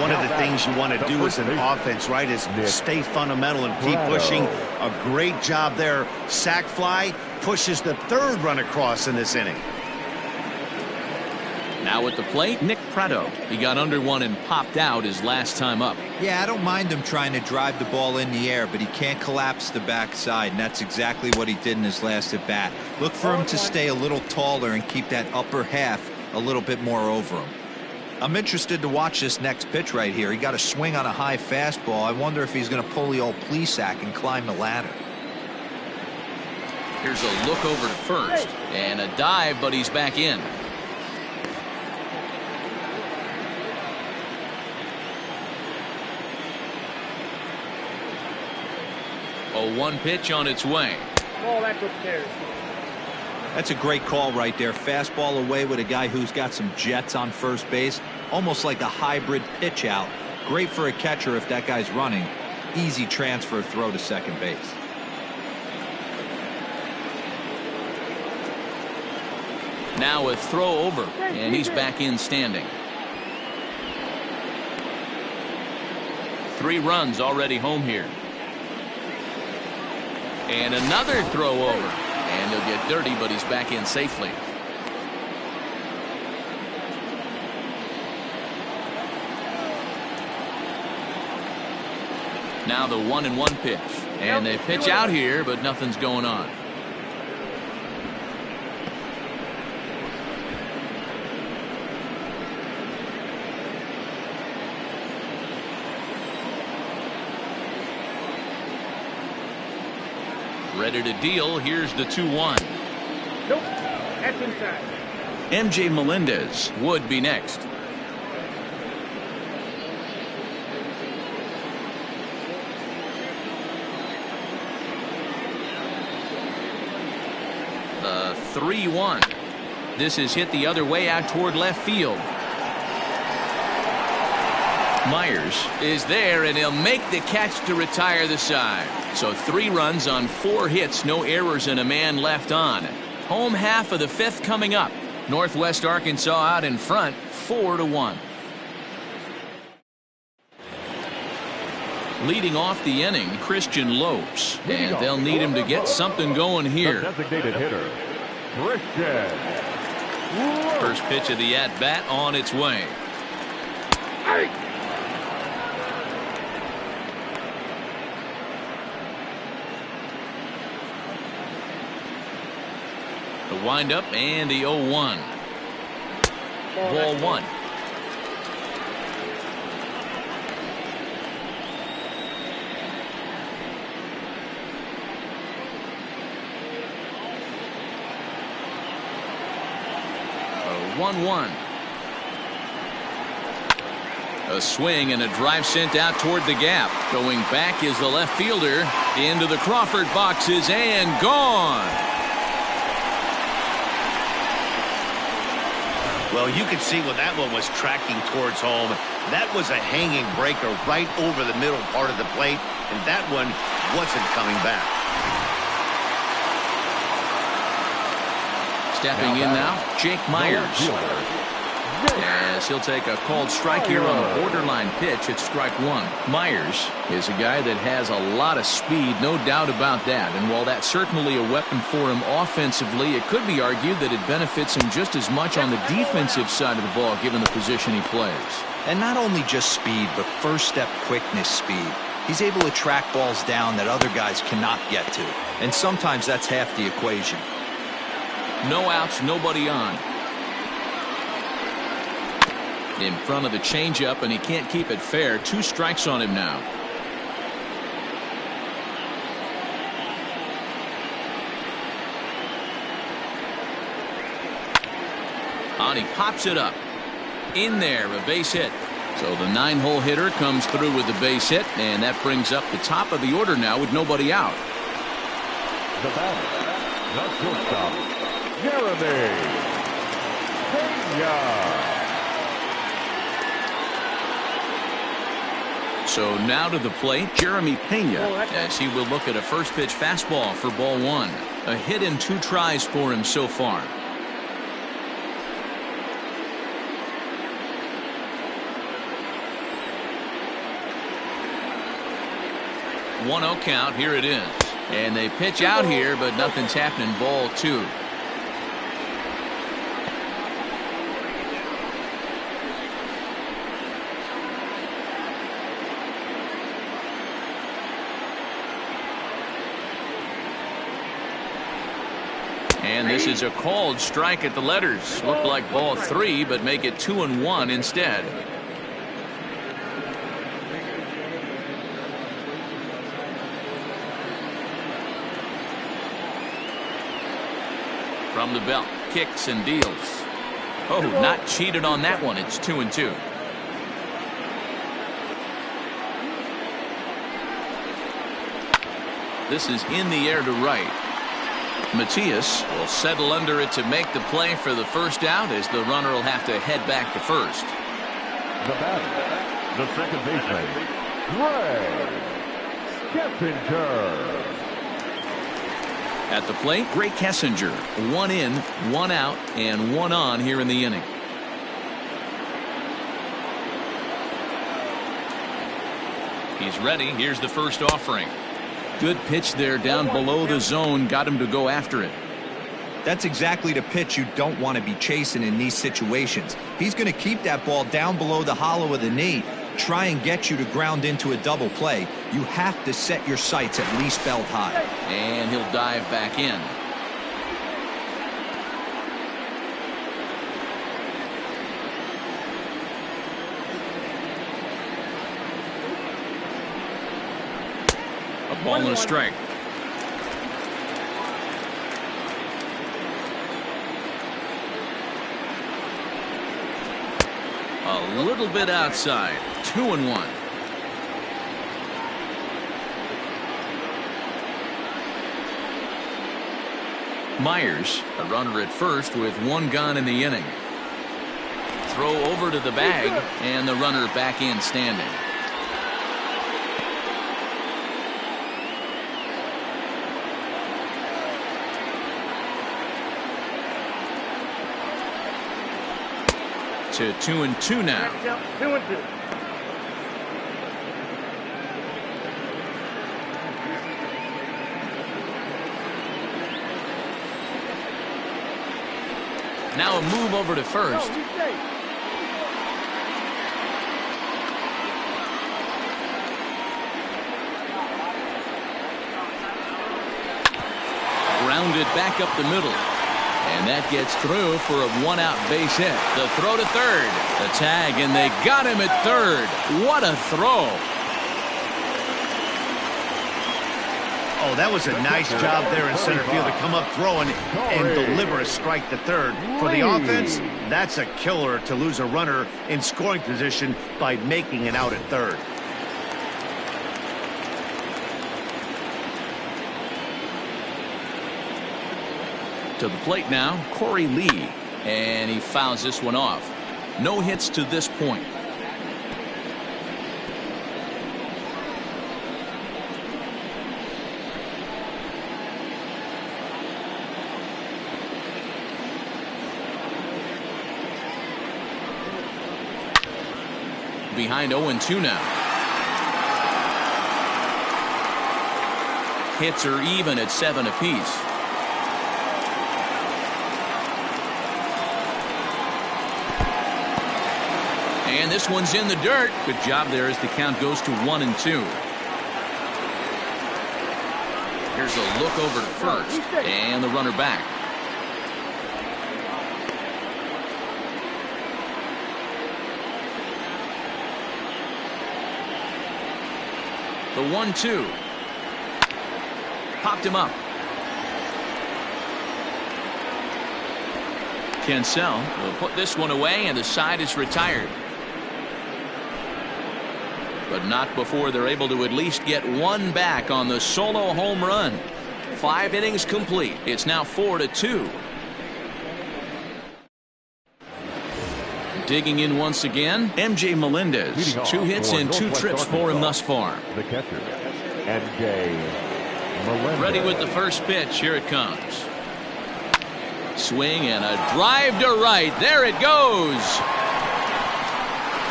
One of the things you want to do as an offense, right, is stay fundamental and keep pushing. A great job there. Sac fly pushes the third run across in this inning. Now at the plate, Nick Pratto. He got under one and popped out his last time up. Yeah, I don't mind him trying to drive the ball in the air, but he can't collapse the backside, and that's exactly what he did in his last at bat. Look for him to stay a little taller and keep that upper half a little bit more over him. I'm interested to watch this next pitch right here. He got a swing on a high fastball. I wonder if he's going to pull the old Plesac and climb the ladder. Here's a look over to first and a dive, but he's back in. A 1 pitch on its way. Ball, that's upstairs. That's a great call right there. Fastball away with a guy who's got some jets on first base. Almost like a hybrid pitch out. Great for a catcher if that guy's running. Easy transfer throw to second base. Now a throw over, and he's back in standing. 3 runs already home here. And another throw over. And he'll get dirty, but he's back in safely. Now the 1-1 pitch. And they pitch out here, but nothing's going on. Ready to deal. Here's the 2-1. Nope, that's inside. MJ Melendez would be next. The 3-1. This is hit the other way out toward left field. Myers is there, and he'll make the catch to retire the side. So 3 runs on 4 hits, no errors, and a man left on. Home half of the 5th coming up. Northwest Arkansas out in front, 4-1. Leading off the inning, Christian Lopes, and they'll need him to get something going here. Designated hitter, Christian. First pitch of the at-bat on its way. The windup and the 0-1. Ball 1. A 1-1. A swing and a drive sent out toward the gap. Going back is the left fielder into the Crawford boxes and gone. Well, you can see when that one was tracking towards home. That was a hanging breaker right over the middle part of the plate, and that one wasn't coming back. Stepping in now, Jake Myers. Yes, he'll take a called strike here on a borderline pitch at strike 1. Myers is a guy that has a lot of speed, no doubt about that. And while that's certainly a weapon for him offensively, it could be argued that it benefits him just as much on the defensive side of the ball, given the position he plays. And not only just speed, but first step quickness speed. He's able to track balls down that other guys cannot get to. And sometimes that's half the equation. No outs, nobody on. In front of the changeup, and he can't keep it fair. 2 strikes on him now. And he pops it up. In there, a base hit. So the 9-hole hitter comes through with the base hit, and that brings up the top of the order now with nobody out. The batter, the shortstop, Jeremy Pena. So now to the plate, Jeremy Pena, as he will look at a first pitch fastball for ball 1. A hit in 2 tries for him so far. 1-0 count. Here it is. And they pitch out here, but nothing's happening. Ball 2. And this is a called strike at the letters. Looked like ball 3, but make it 2-1 instead. From the belt, kicks and deals. Oh, not cheated on that one. It's 2-2. This is in the air to right. Matias will settle under it to make the play for the first out, as the runner will have to head back to first. The batter, the second baseman, Greg Kessinger. At the plate, Greg Kessinger. 1 in, 1 out, and 1 on here in the inning. He's ready. Here's the first offering. Good pitch there down below the zone. Got him to go after it. That's exactly the pitch you don't want to be chasing in these situations. He's going to keep that ball down below the hollow of the knee. Try and get you to ground into a double play. You have to set your sights at least belt high. And he'll dive back in. A ball and a strike. A little bit outside. 2-1. Myers, a runner at first with 1 gone in the inning. Throw over to the bag, and the runner back in standing. To 2-2 now. 2-2. Now a move over to first. Grounded back up the middle. And that gets through for a 1-out base hit. The throw to third. The tag, and they got him at third. What a throw. Oh, that was a nice job there in center field to come up throwing and deliver a strike to third. For the offense, that's a killer to lose a runner in scoring position by making an out at third. To the plate now, Corey Lee, and he fouls this one off. No hits to this point. Behind 0-2 now. Hits are even at 7 apiece. And this one's in the dirt. Good job there as the count goes to 1-2. Here's a look over to first, and the runner back. The 1-2. Popped him up. Cancel will put this one away, and the side is retired. But not before they're able to at least get one back on the solo home run. 5 innings complete. It's now 4-2. Digging in once again, MJ Melendez. 2 hits and 2 trips for him thus far. The catcher, MJ Melendez. Ready with the first pitch. Here it comes. Swing and a drive to right. There it goes.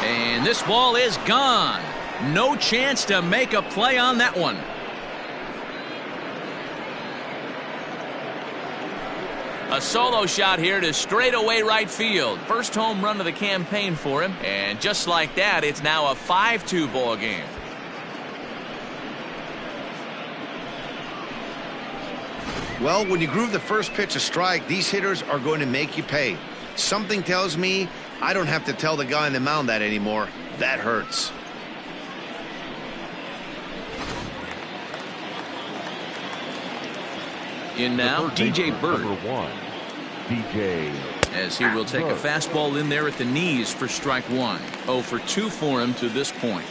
And this ball is gone. No chance to make a play on that one. A solo shot here to straightaway right field. First home run of the campaign for him. And just like that, it's now a 5-2 ball game. Well, when you groove the first pitch a strike, these hitters are going to make you pay. Something tells me I don't have to tell the guy on the mound that anymore. That hurts. In now, DJ Bird. Number 1, DJ. As he will take a fastball in there at the knees for strike 1. 0 for 2 for him to this point.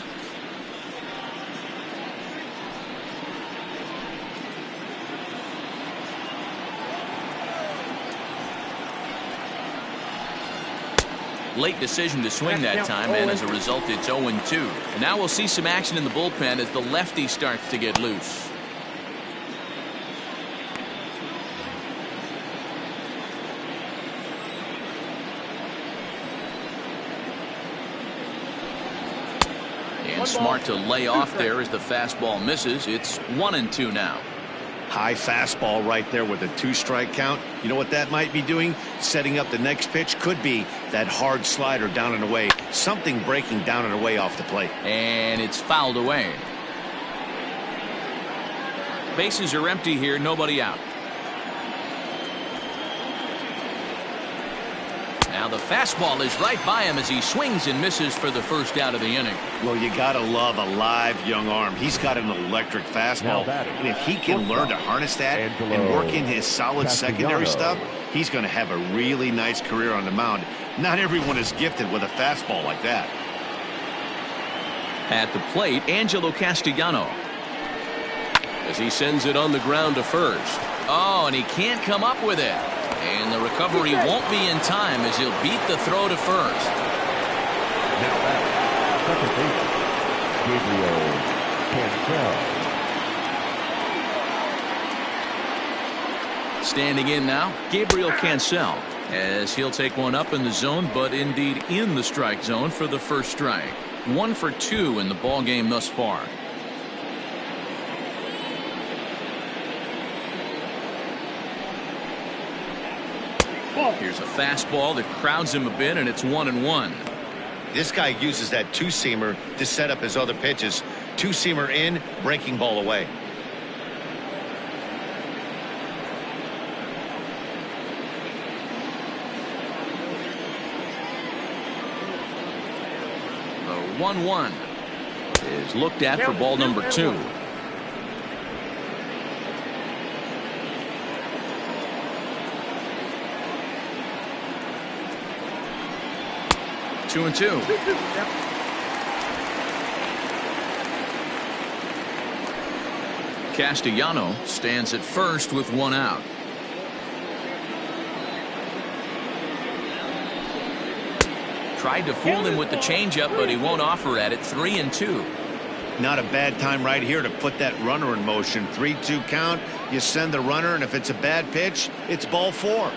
Late decision to swing that time, and as a result, it's 0-2. And now we'll see some action in the bullpen as the lefty starts to get loose. And smart to lay off there as the fastball misses. It's 1-2 now. High fastball right there with a 2-strike count. You know what that might be doing? Setting up the next pitch. Could be that hard slider down and away. Something breaking down and away off the plate. And it's fouled away. Bases are empty here. Nobody out. Now the fastball is right by him as he swings and misses for the first out of the inning. Well, you gotta love a live young arm. He's got an electric fastball, and if he can learn to harness that and work in his solid secondary stuff, he's going to have a really nice career on the mound. Not everyone is gifted with a fastball like that. At the plate, Angelo Castellano. As he sends it on the ground to first. Oh, and he can't come up with it. And the recovery won't be in time as he'll beat the throw to first. Now back, second baseman, Gabriel Cancel. Standing in now, Gabriel Cancel, as he'll take one up in the zone, but indeed in the strike zone for the first strike. 1 for 2 in the ball game thus far. Here's a fastball that crowds him a bit, and it's 1-1. This guy uses that 2-seamer to set up his other pitches. 2-seamer in, breaking ball away. The 1-1 is looked at for ball number 2. Two and two. Castellano stands at first with 1 out. Tried to fool him with the changeup, but he won't offer at it. 3-2. Not a bad time right here to put that runner in motion. 3-2 count. You send the runner, and if it's a bad pitch, it's ball 4.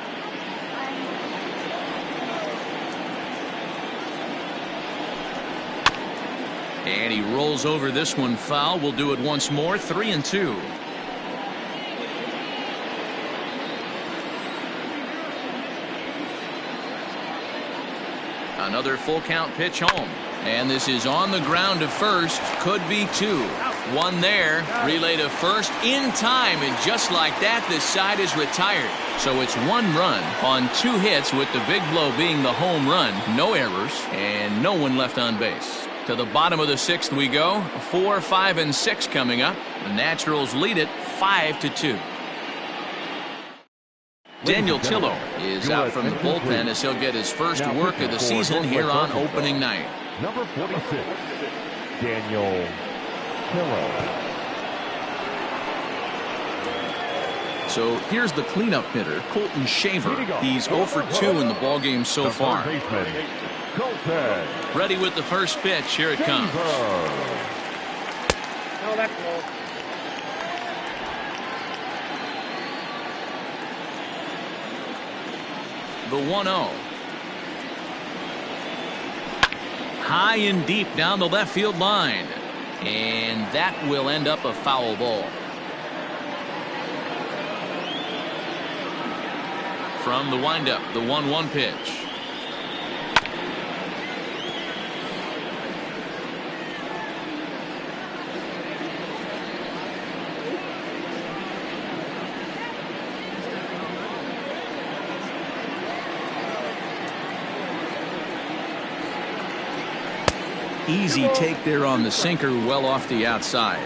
And he rolls over this one foul. We'll do it once more. 3-2. Another full count pitch home. And this is on the ground to first. Could be 2. 1 there. Relay to first in time. And just like that, this side is retired. So it's 1 run on 2 hits, with the big blow being the home run. No errors and no one left on base. To the bottom of the 6th we go. 4, 5, and 6 coming up. The Naturals lead it 5-2. Daniel Tillo is out from the bullpen as he'll get his first work of the season here on opening night. Number 46, Daniel Tillo. So here's the cleanup hitter, Colton Shaver. He's 0 for 2 in the ballgame so far. Ready with the first pitch. Here it comes. No, that's low. The 1-0. High and deep down the left field line. And that will end up a foul ball. From the windup, the 1-1 pitch. Easy take there on the sinker, well off the outside.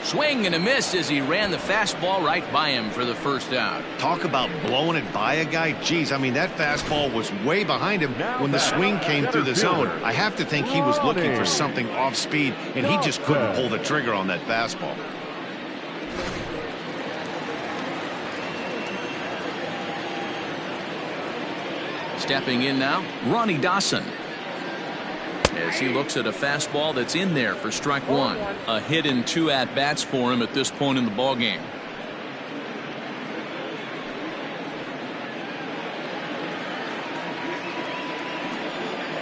Swing and a miss as he ran the fastball right by him for the first out. Talk about blowing it by a guy. Geez, I mean, that fastball was way behind him when the swing came through the zone. I have to think he was looking for something off speed, and he just couldn't pull the trigger on that fastball. Stepping in now, Ronnie Dawson. As he looks at a fastball that's in there for strike 1. A hit and 2 at-bats for him at this point in the ballgame.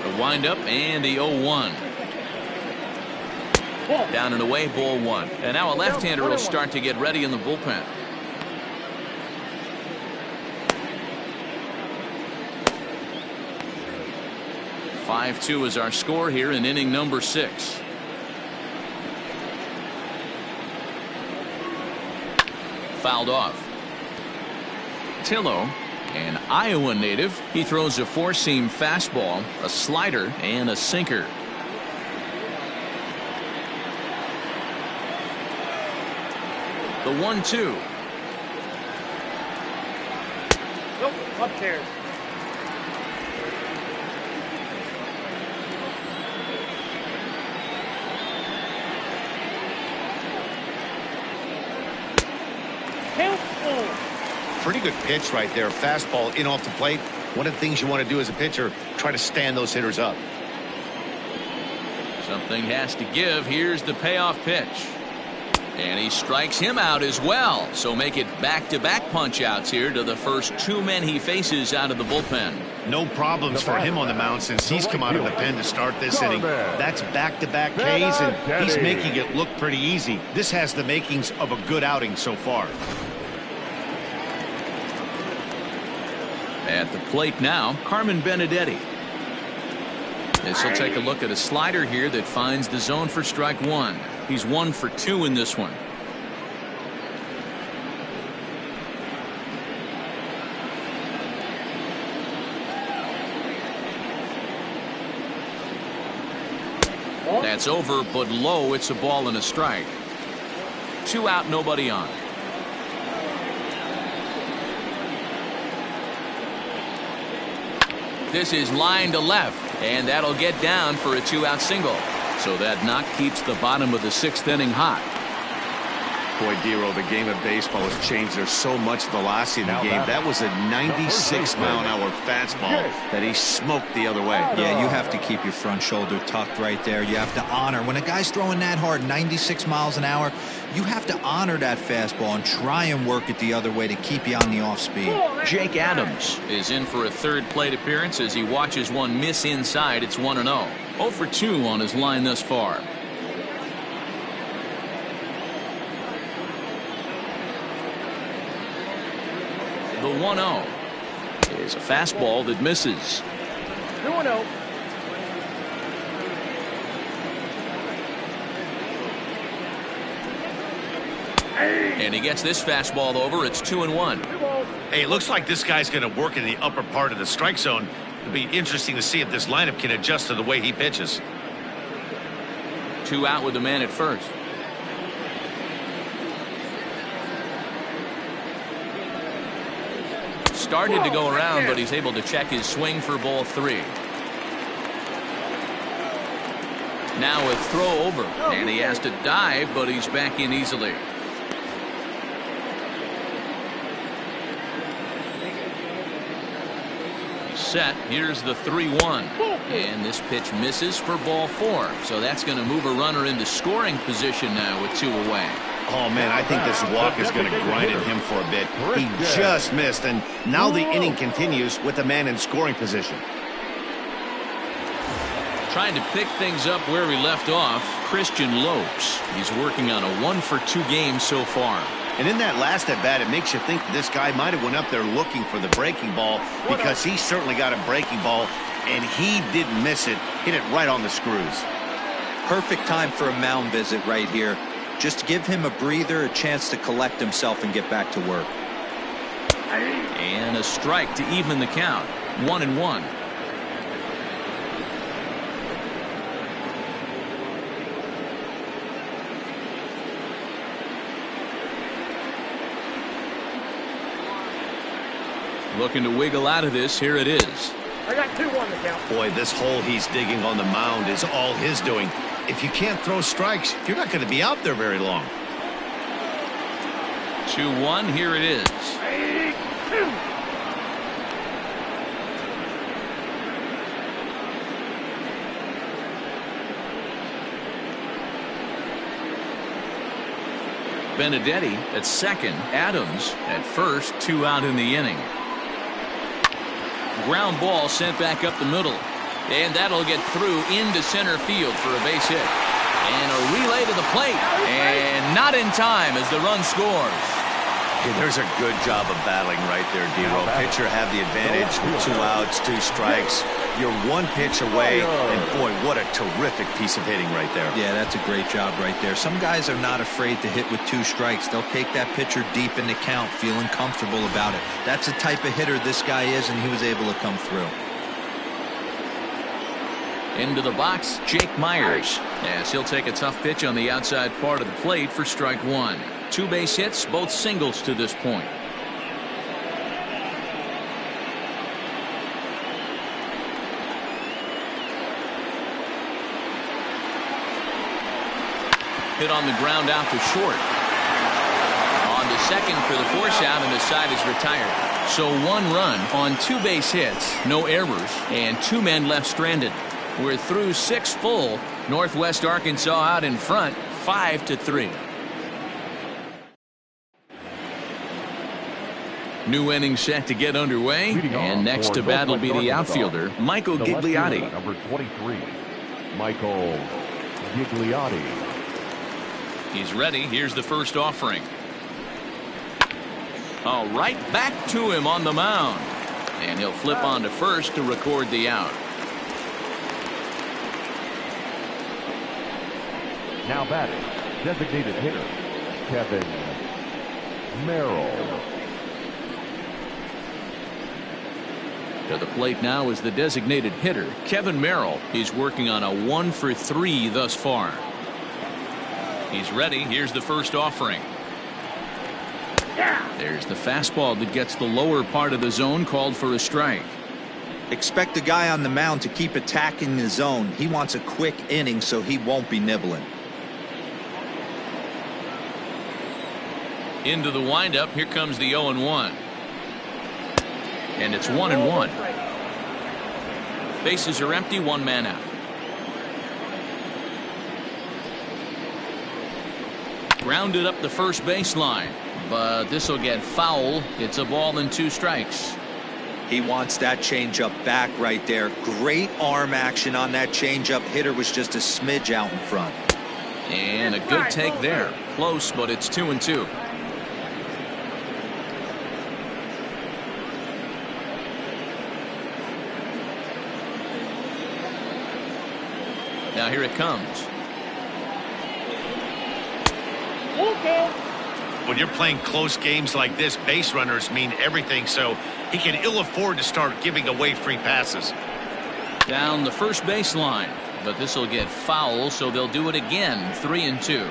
The windup and the 0-1. Down and away, ball 1. And now a left-hander will start to get ready in the bullpen. (5-2) is our score here in inning number 6. Fouled off. Tillo, an Iowa native, he throws a four-seam fastball, a slider, and a sinker. The 1-2. Nope, upstairs. Pretty good pitch right there. Fastball in off the plate. One of the things you want to do as a pitcher, try to stand those hitters up. Something has to give. Here's the payoff pitch. And he strikes him out as well. So make it back-to-back punch-outs here to the first 2 men he faces out of the bullpen. No problems for him on the mound since he's come out of the pen to start this inning. That's back-to-back Ks, and he's making it look pretty easy. This has the makings of a good outing so far. At the plate now, Carmen Benedetti. As he'll take a look at a slider here that finds the zone for strike 1. He's 1 for 2 in this one. That's over, but low. It's a ball and a strike. 2 out, nobody on. This is line to left, and that'll get down for a 2-out single. So that knock keeps the bottom of the 6th inning hot. Boy, Dero, the game of baseball has changed. There's so much velocity in the game. That was a 96-mile-an-hour fastball that he smoked the other way. Yeah, you have to keep your front shoulder tucked right there. You have to honor. When a guy's throwing that hard, 96 miles an hour, you have to honor that fastball and try and work it the other way to keep you on the off speed. Jake Adams is in for a 3rd plate appearance as he watches one miss inside. It's 1-0. 0 for 2 on his line thus far. The 1-0 is a fastball that misses. 2-0. And he gets this fastball over. It's 2-1. Hey, it looks like this guy's going to work in the upper part of the strike zone. It'll be interesting to see if this lineup can adjust to the way he pitches. 2 out with the man at first. Started to go around, but he's able to check his swing for ball 3. Now a throw over, and he has to dive, but he's back in easily. He's set. Here's the 3-1, and this pitch misses for ball 4. So that's going to move a runner into scoring position now with 2 away. Oh, man, I think this walk is going to grind at him for a bit. He just missed, and now the inning continues with a man in scoring position. Trying to pick things up where we left off, Christian Lopes. He's working on a 1-for-2 game so far. And in that last at-bat, it makes you think that this guy might have went up there looking for the breaking ball, because he certainly got a breaking ball, and he didn't miss it. Hit it right on the screws. Perfect time for a mound visit right here. Just to give him a breather, a chance to collect himself and get back to work. And a strike to even the count. 1-1. Looking to wiggle out of this. Here it is. I got 2 on the count. Boy, this hole he's digging on the mound is all his doing. If you can't throw strikes, you're not going to be out there very long. 2-1. Here it is. Benedetti at second. Adams at first. 2 out in the inning. Ground ball sent back up the middle. And that'll get through into center field for a base hit. And a relay to the plate. And not in time as the run scores. Hey, there's a good job of battling right there, D-Row. Pitcher have the advantage with 2 outs, 2 strikes. You're 1 pitch away, and boy, what a terrific piece of hitting right there. Yeah, that's a great job right there. Some guys are not afraid to hit with 2 strikes. They'll take that pitcher deep in the count, feeling comfortable about it. That's the type of hitter this guy is, and he was able to come through. Into the box, Jake Myers, as he'll take a tough pitch on the outside part of the plate for strike 1. 2 base hits, both singles to this point. Hit on the ground out to short. On to second for the force out, and the side is retired. So 1 run on 2 base hits, no errors, and 2 men left stranded. We're through 6 full. Northwest Arkansas out in front, 5-3. New inning set to get underway, and next to bat will be the outfielder, Michael Gigliotti. Number 23, Michael Gigliotti. He's ready. Here's the first offering. All right, back to him on the mound. And he'll flip on to first to record the out. Now batting, designated hitter, Kevin Merrill. To the plate now is the designated hitter, Kevin Merrill. He's working on a 1-for-3 thus far. He's ready. Here's the first offering. There's the fastball that gets the lower part of the zone, called for a strike. Expect the guy on the mound to keep attacking the zone. He wants a quick inning, so he won't be nibbling. Into the windup. Here comes the 0-1. And it's 1-1. Bases are empty, 1 man out. Grounded up the first baseline, but this will get foul. It's a ball and 2 strikes. He wants that changeup back right there. Great arm action on that changeup. Hitter was just a smidge out in front. And a good take there. Close, but it's 2-2. Now here it comes. when you're playing close games like this, base runners mean everything, so he can ill afford to start giving away free passes. Down the first baseline, but this will get foul, so they'll do it again. 3-2.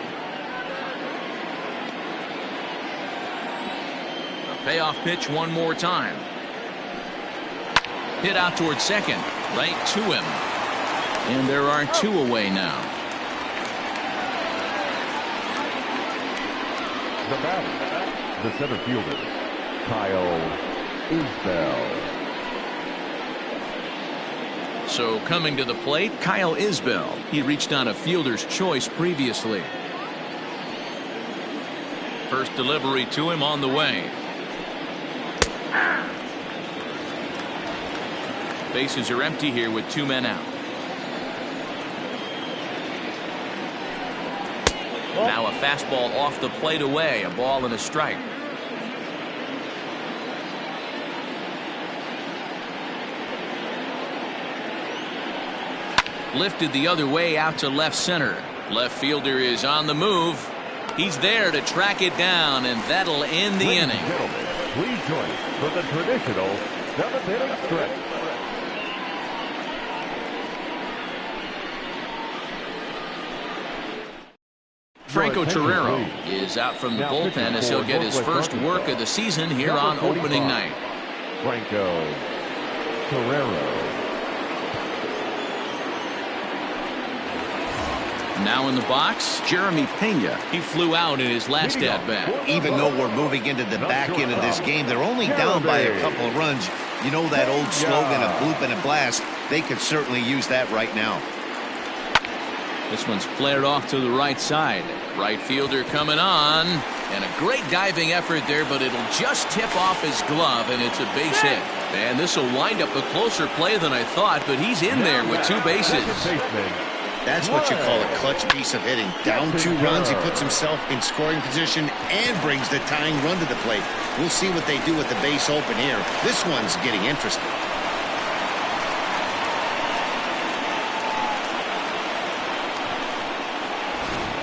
A payoff pitch one more time. Hit out towards second, right to him. And there are 2 away now. The batter, the center fielder, Kyle Isbell. So coming to the plate, Kyle Isbell. He reached on a fielder's choice previously. First delivery to him on the way. Bases are empty here with 2 men out. Now a fastball off the plate away. A ball and a strike. Lifted the other way out to left center. Left fielder is on the move. He's there to track it down, and that'll end the inning. Gentlemen, please join us for the traditional 7th inning stretch. Franco Torrero is out from the bullpen as he'll get his first work of the season here on opening night. Franco Torrero. Now in the box, Jeremy Pena. He flew out in his last at-bat. Even though we're moving into the back end of this game, they're only down by a couple of runs. You know that old slogan, a bloop and a blast? They could certainly use that right now. This one's flared off to the right side. Right fielder coming on. And a great diving effort there, but it'll just tip off his glove, and it's a base hit. And this will wind up a closer play than I thought, but he's in there with 2 bases. That's what you call a clutch piece of hitting. Down 2 runs, he puts himself in scoring position and brings the tying run to the plate. We'll see what they do with the base open here. This one's getting interesting.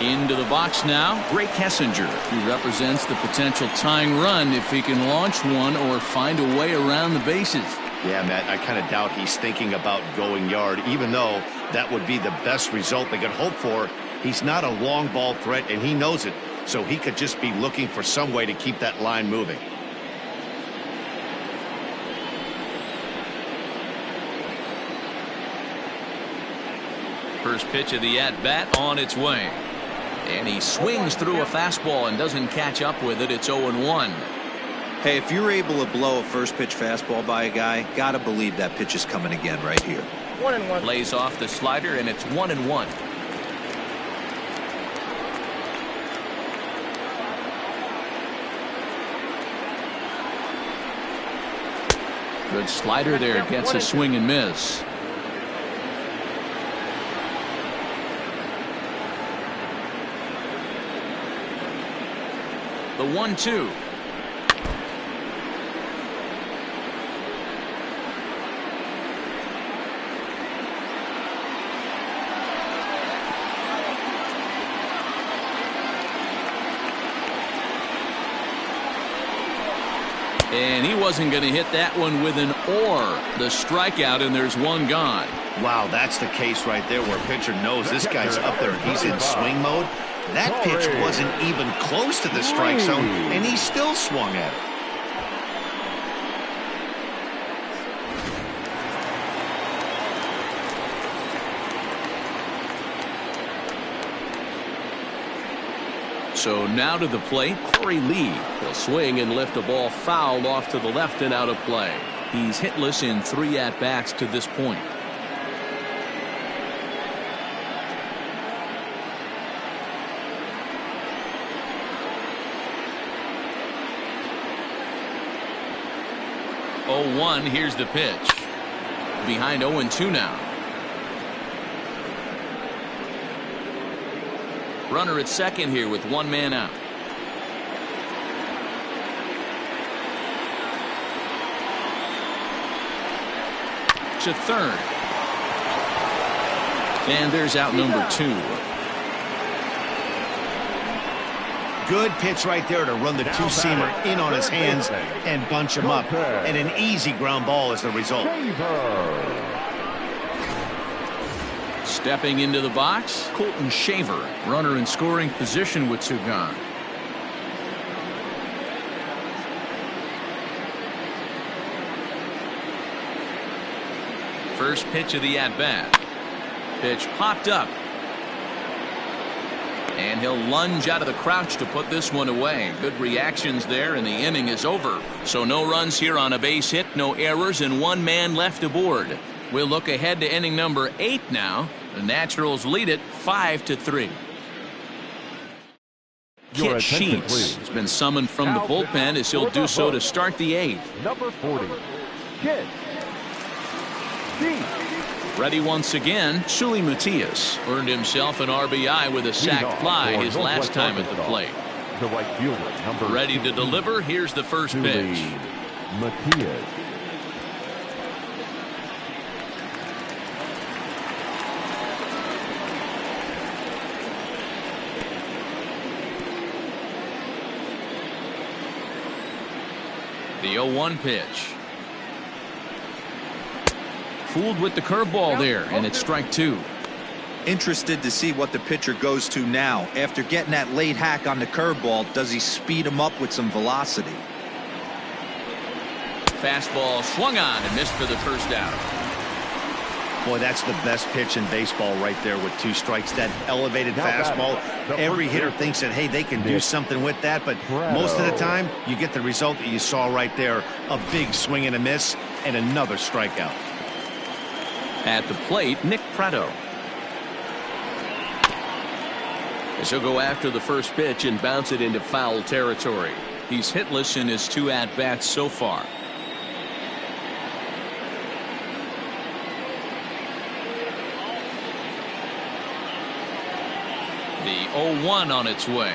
Into the box now, Greg Kessinger. He represents the potential tying run if he can launch one or find a way around the bases. Yeah, Matt, I kind of doubt he's thinking about going yard, even though that would be the best result they could hope for. He's not a long ball threat, and he knows it, so he could just be looking for some way to keep that line moving. First pitch of the at-bat on its way. And he swings through a fastball and doesn't catch up with it. It's 0-1. Hey, if you're able to blow a first pitch fastball by a guy, gotta believe that pitch is coming again right here. 1-1. Plays off the slider, and it's 1-1. Good slider there, gets a swing and miss. The 1-2. And he wasn't going to hit that one with an or. The strikeout, and there's one gone. Wow, that's the case right there where a pitcher knows this guy's up there. He's in swing mode. That pitch wasn't even close to the strike zone, and he still swung at it. So now to the plate, Corey Lee. He'll swing and lift a ball fouled off to the left and out of play. He's hitless in 3 at-bats to this point. Oh, 1, here's the pitch. Behind 0-2 now. Runner at second here with 1 man out. To third. And there's out number 2. Good pitch right there to run the two-seamer in on his hands and bunch him up. And an easy ground ball is the result. Stepping into the box, Colton Shaver, runner in scoring position with two gone. First pitch of the at-bat. Pitch popped up. And he'll lunge out of the crouch to put this one away. Good reactions there, and the inning is over. So no runs here on a base hit, no errors, and one man left aboard. We'll look ahead to inning number 8 now. The Naturals lead it 5-3. Kit Sheets has been summoned from the bullpen as he'll do so to start the 8th. Number 40, Kit Sheets. Ready once again, Suli Matias earned himself an RBI with a sac fly his last time at the plate. The right fielder, number Ready to deliver. Here's the first pitch. Matias. The 0-1 pitch. Fooled with the curveball there, and it's strike 2. Interested to see what the pitcher goes to now. After getting that late hack on the curveball, does he speed him up with some velocity? Fastball swung on and missed for the first out. Boy, that's the best pitch in baseball right there with 2 strikes. That elevated fastball. Every hitter thinks that, hey, they can do something with that, but most of the time you get the result that you saw right there. A big swing and a miss and another strikeout. At the plate, Nick Pratto. As he'll go after the first pitch and bounce it into foul territory. He's hitless in his 2 at-bats so far. The 0-1 on its way.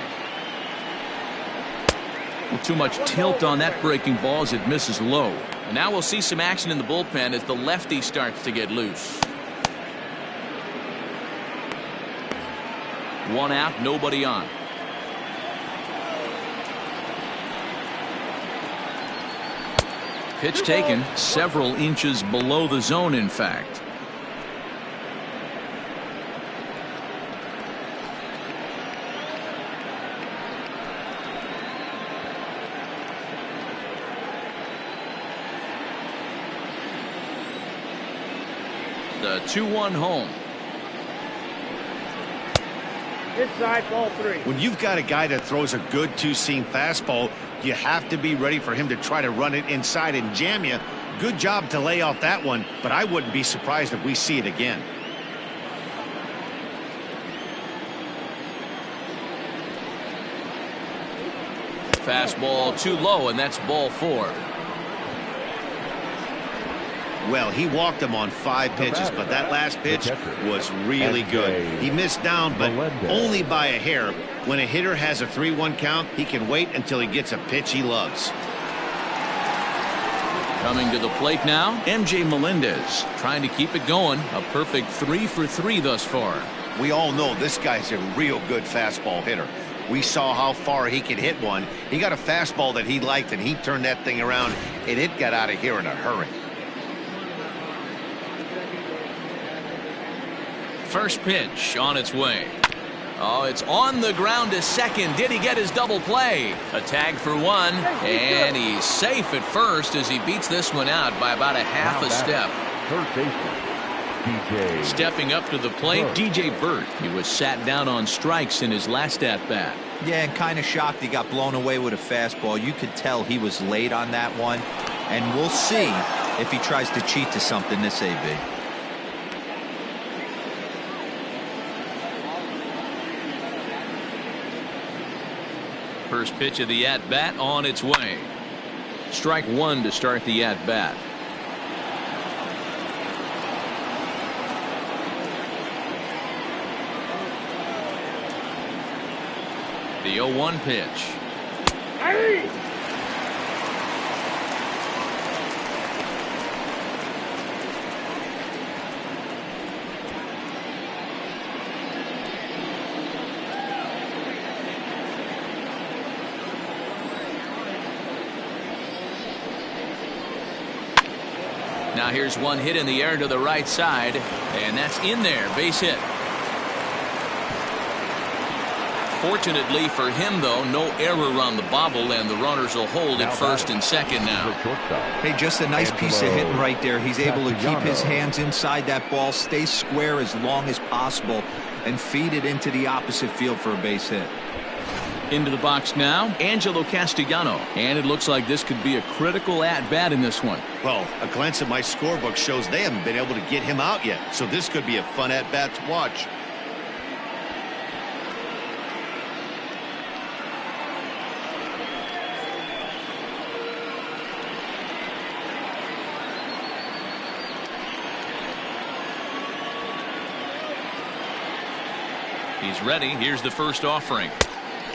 Well, too much tilt on that breaking ball as it misses low. And now we'll see some action in the bullpen as the lefty starts to get loose. 1 out, nobody on. Pitch taken several inches below the zone, in fact. The 2-1 home. Inside, ball 3. When you've got a guy that throws a good two-seam fastball, you have to be ready for him to try to run it inside and jam you. Good job to lay off that one, but I wouldn't be surprised if we see it again. Fastball too low, and that's ball 4. Well, he walked him on 5 pitches, but that last pitch was really good. He missed down, but only by a hair. When a hitter has a 3-1 count, he can wait until he gets a pitch he loves. Coming to the plate now, MJ Melendez trying to keep it going. A perfect 3 for 3 thus far. We all know this guy's a real good fastball hitter. We saw how far he could hit one. He got a fastball that he liked, and he turned that thing around, and it got out of here in a hurry. First pitch on its way. Oh, it's on the ground to second. Did he get his double play? A tag for 1, and he's safe at first as he beats this one out by about a half a step. Third baseman, DJ. Stepping up to the plate, DJ Burt. He was sat down on strikes in his last at-bat. Yeah, and kind of shocked he got blown away with a fastball. You could tell he was late on that one, and we'll see if he tries to cheat to something this AB. First pitch of the at-bat on its way. Strike 1 to start the at-bat. The 0-1 pitch. Hey! Now here's one hit in the air to the right side, and that's in there. Base hit. Fortunately for him, though, no error on the bobble, and the runners will hold at first and second now. Hey, just a nice piece of hitting right there. He's able to keep his hands inside that ball, stay square as long as possible, and feed it into the opposite field for a base hit. Into the box now, Angelo Castellano. And it looks like this could be a critical at-bat in this one. Well, a glance at my scorebook shows they haven't been able to get him out yet, so this could be a fun at-bat to watch. He's ready. Here's the first offering.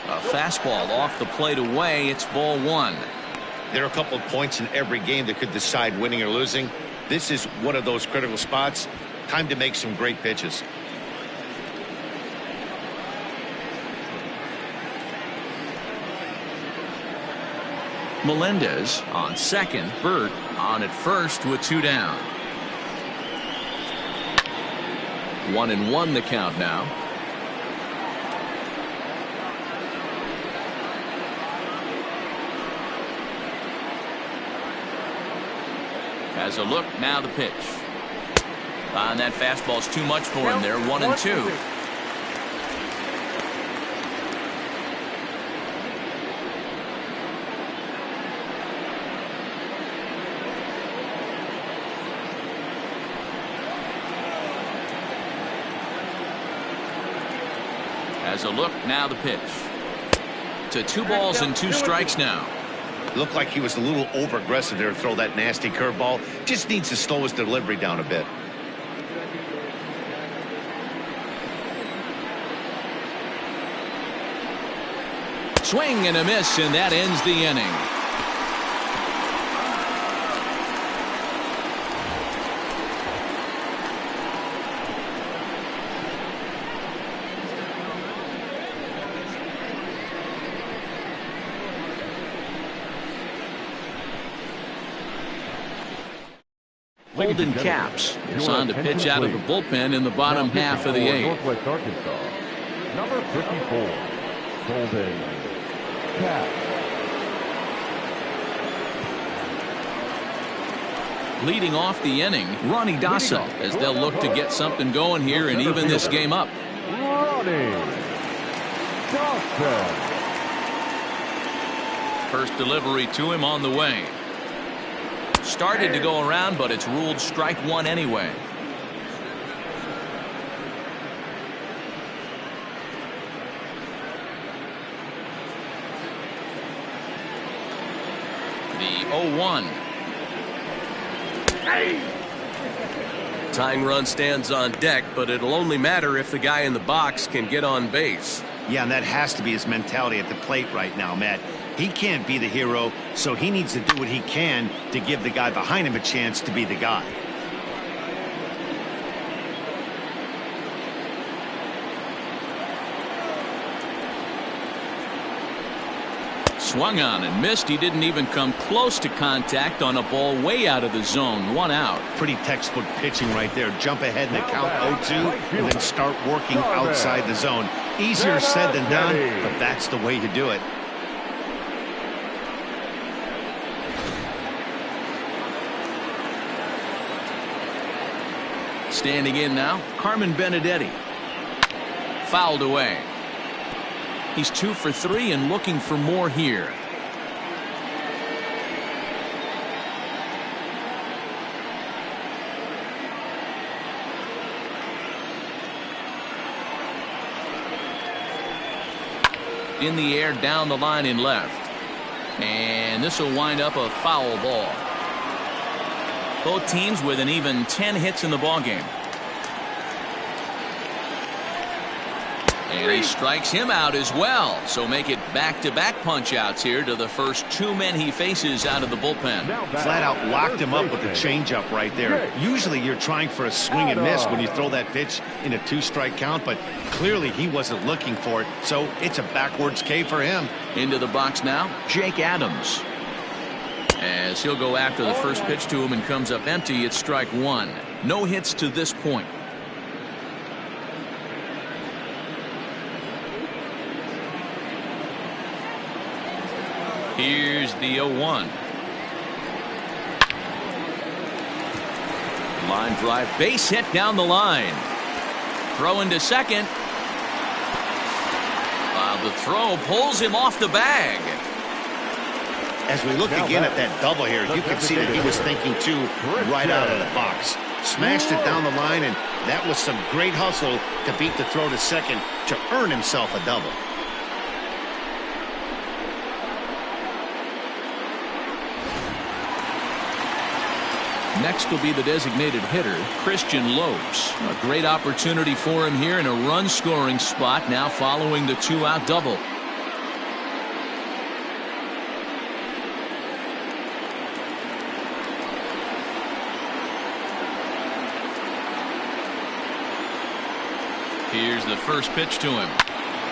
A fastball off the plate away. It's ball one. There are a couple of points in every game that could decide winning or losing. This is one of those critical spots. Time to make some great pitches. Melendez on second. Burt on at first with two down. 1-1 the count now. Has a look, now the pitch. And that fastball's too much for him there. 1-2. Has a look, now the pitch. To 2 balls and 2 strikes now. Looked like he was a little over-aggressive there to throw that nasty curveball. Just needs to slow his delivery down a bit. Swing and a miss, and that ends the inning. Holden Capps is on to pitch out of the bullpen in the bottom half of the 8th. Northwest Arkansas, number 54, Holden Capps. Leading off the inning, Ronnie Dawson, as they'll look to get something going here and even this game up. Ronnie Dawson. First delivery to him on the way. Started to go around, but it's ruled strike one anyway. The 0-1. Tying run stands on deck, but it'll only matter if the guy in the box can get on base. Yeah, and that has to be his mentality at the plate right now, Matt. He can't be the hero, so he needs to do what he can to give the guy behind him a chance to be the guy. Swung on and missed. He didn't even come close to contact on a ball way out of the zone. 1 out. Pretty textbook pitching right there. Jump ahead in the count 0-2 and then start working outside the zone. Easier said than done, but that's the way to do it. Standing in now, Carmen Benedetti. Fouled away. He's 2 for 3 and looking for more here. In the air, down the line in left. And this will wind up a foul ball. Both teams with an even 10 hits in the ballgame. And he strikes him out as well. So make it back-to-back punch-outs here to the first 2 men he faces out of the bullpen. Flat out locked him up with the changeup right there. Usually you're trying for a swing and miss when you throw that pitch in a 2-strike count, but clearly he wasn't looking for it, so it's a backwards K for him. Into the box now, Jake Adams. As he'll go after the first pitch to him and comes up empty. It's strike one. No hits to this point. Here's the 0-1. Line drive, base hit down the line. Throw into second. The throw pulls him off the bag. As we look again at that double here, you can see that he was thinking too right out of the box. Smashed it down the line, and that was some great hustle to beat the throw to second to earn himself a double. Next will be the designated hitter, Christian Lopes. A great opportunity for him here in a run-scoring spot now following the two-out double. Here's the first pitch to him.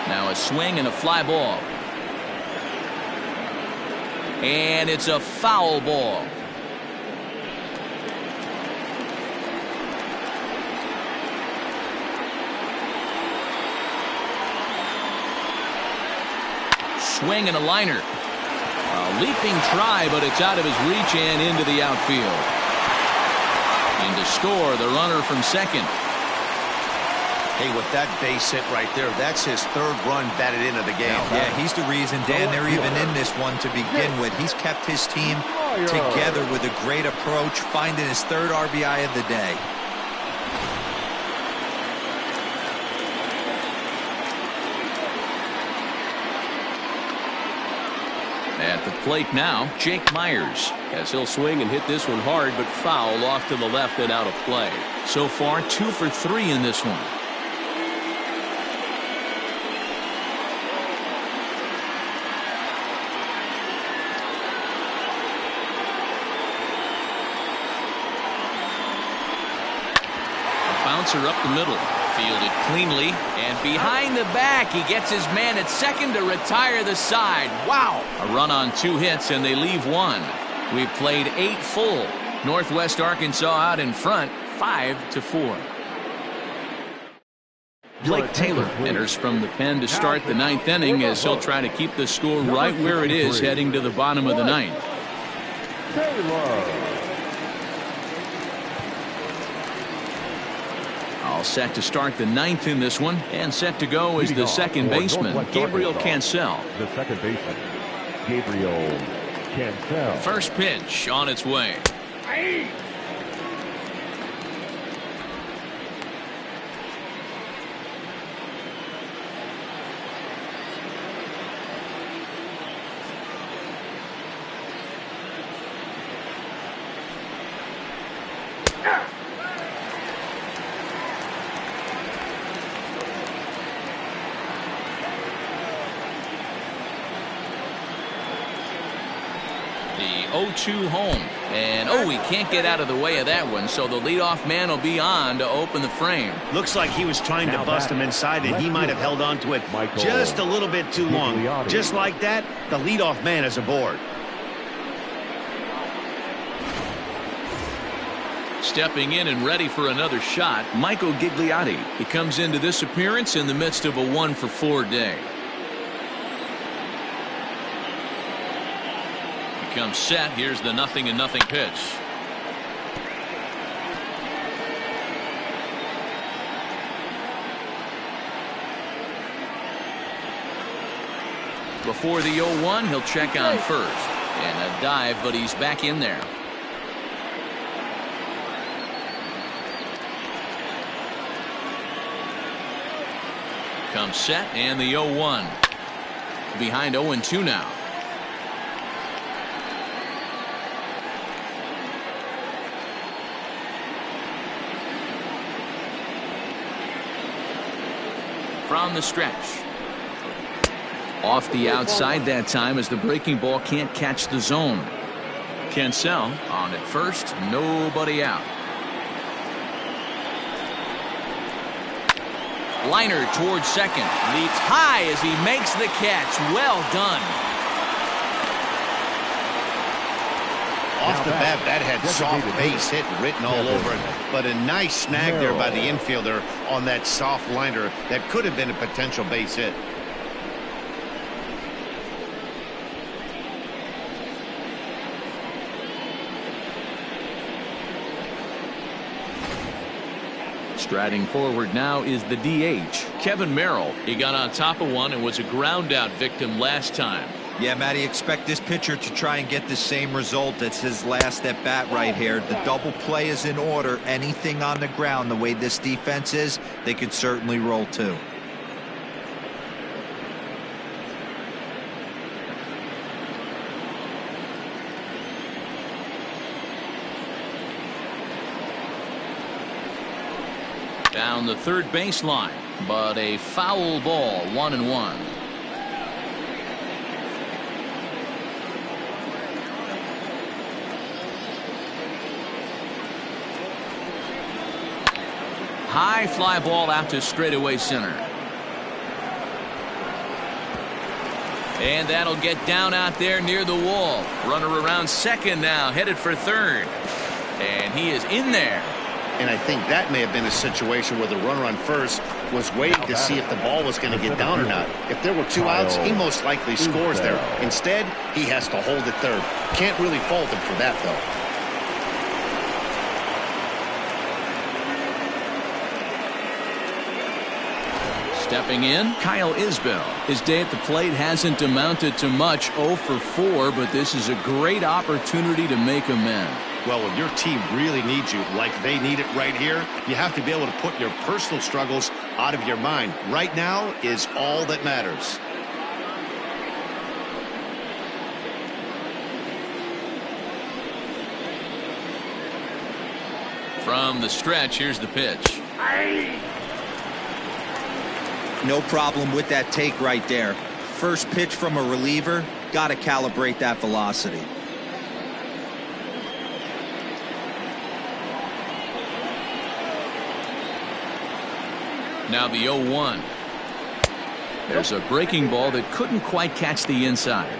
Now a swing and a fly ball. And it's a foul ball. Swing and a liner. A leaping try, but it's out of his reach and into the outfield. In to score, the runner from second. Hey, with that base hit right there, that's his third run batted into the game. Yeah, he's the reason, Dan, they're even in this one to begin with. He's kept his team together with a great approach, finding his third RBI of the day. At the plate now, Jake Myers. As he'll swing and hit this one hard, but foul off to the left and out of play. So far, 2 for 3 in this one. Bouncer up the middle, fielded cleanly, and behind the back he gets his man at second to retire the side. Wow! A run on 2 hits and they leave 1. We've played 8 full. Northwest Arkansas out in front, 5-4. Blake Taylor enters from the pen to start the 9th inning as he'll try to keep the score right where it is heading to the bottom of the 9th. All set to start the 9th in this one, and set to go is the second baseman, Gabriel Cancel. The second baseman, Gabriel Cancel. First pitch on its way. The 0-2 home. And, he can't get out of the way of that one, so the leadoff man will be on to open the frame. Looks like he was trying to bust him inside, and he might have held on to it just a little bit too long. Just like that, the leadoff man is aboard. Stepping in and ready for another shot, Michael Gigliotti. He comes into this appearance in the midst of a 1-for-4 day. Comes set. Here's the 0-0 pitch. Before the 0-1, he'll check on first. And a dive, but he's back in there. Comes set and the 0-1. Behind 0-2 now. From the stretch. Off the outside that time as the breaking ball can't catch the zone. Cancel on at first, nobody out. Liner towards second. Leaps high as he makes the catch. Well done. Off the bat, that had soft base hit written all over it, but a nice snag there by the infielder on that soft liner that could have been a potential base hit. Striding forward now is the DH, Kevin Merrill. He got on top of one and was a ground-out victim last time. Yeah, Matty, expect this pitcher to try and get the same result. That's his last at bat right here. The double play is in order. Anything on the ground, the way this defense is, they could certainly roll too. Down the third baseline, but a foul ball, 1-1. High fly ball out to straightaway center. And that'll get down out there near the wall. Runner around second now, headed for third. And he is in there. And I think that may have been a situation where the runner on first was waiting to see if the ball was going to get down or not. If there were 2 outs, he most likely scores there. Instead, he has to hold it third. Can't really fault him for that, though. Stepping in, Kyle Isbell. His day at the plate hasn't amounted to much, 0 for 4, but this is a great opportunity to make amends. Well, when your team really needs you, like they need it right here, you have to be able to put your personal struggles out of your mind. Right now is all that matters. From the stretch, here's the pitch. No problem with that take right there. First pitch from a reliever, got to calibrate that velocity. Now the 0-1. There's a breaking ball that couldn't quite catch the inside.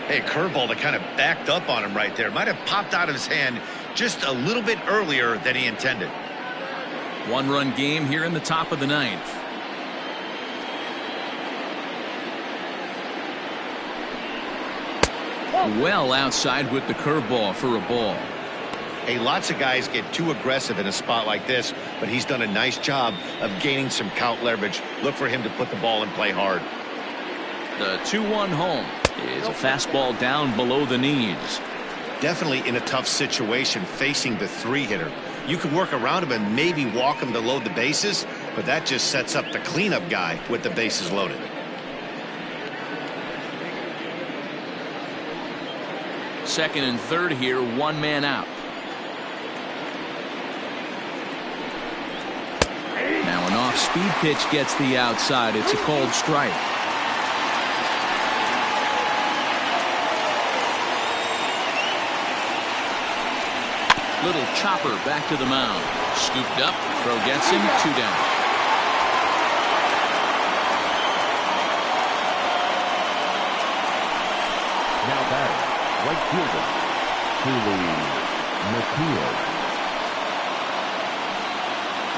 Hey, curveball that kind of backed up on him right there. Might have popped out of his hand just a little bit earlier than he intended. 1-run game here in the top of the 9th. Well outside with the curveball for a ball. Hey, lots of guys get too aggressive in a spot like this, but he's done a nice job of gaining some count leverage. Look for him to put the ball in play hard. The 2-1 home is a fastball down below the knees. Definitely in a tough situation facing the 3-hitter. You could work around him and maybe walk him to load the bases, but that just sets up the cleanup guy with the bases loaded. Second and third here, 1 man out. Now an off-speed pitch gets the outside. It's a called strike. Little chopper back to the mound. Scooped up, throw gets him, 2 down. Now batting, right fielder, Seuly Matias.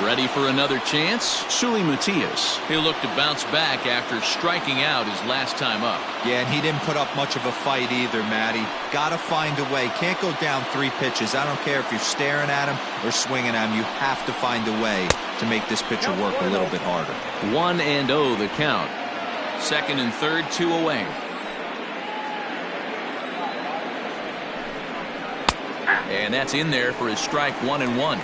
Ready for another chance? Seuly Matias. He'll look to bounce back after striking out his last time up. Yeah, and he didn't put up much of a fight either, Matty. Gotta find a way. Can't go down 3 pitches. I don't care if you're staring at him or swinging at him. You have to find a way to make this pitcher work a little bit harder. 1-0 the count. Second and third, 2 away. And that's in there for his strike, 1-1.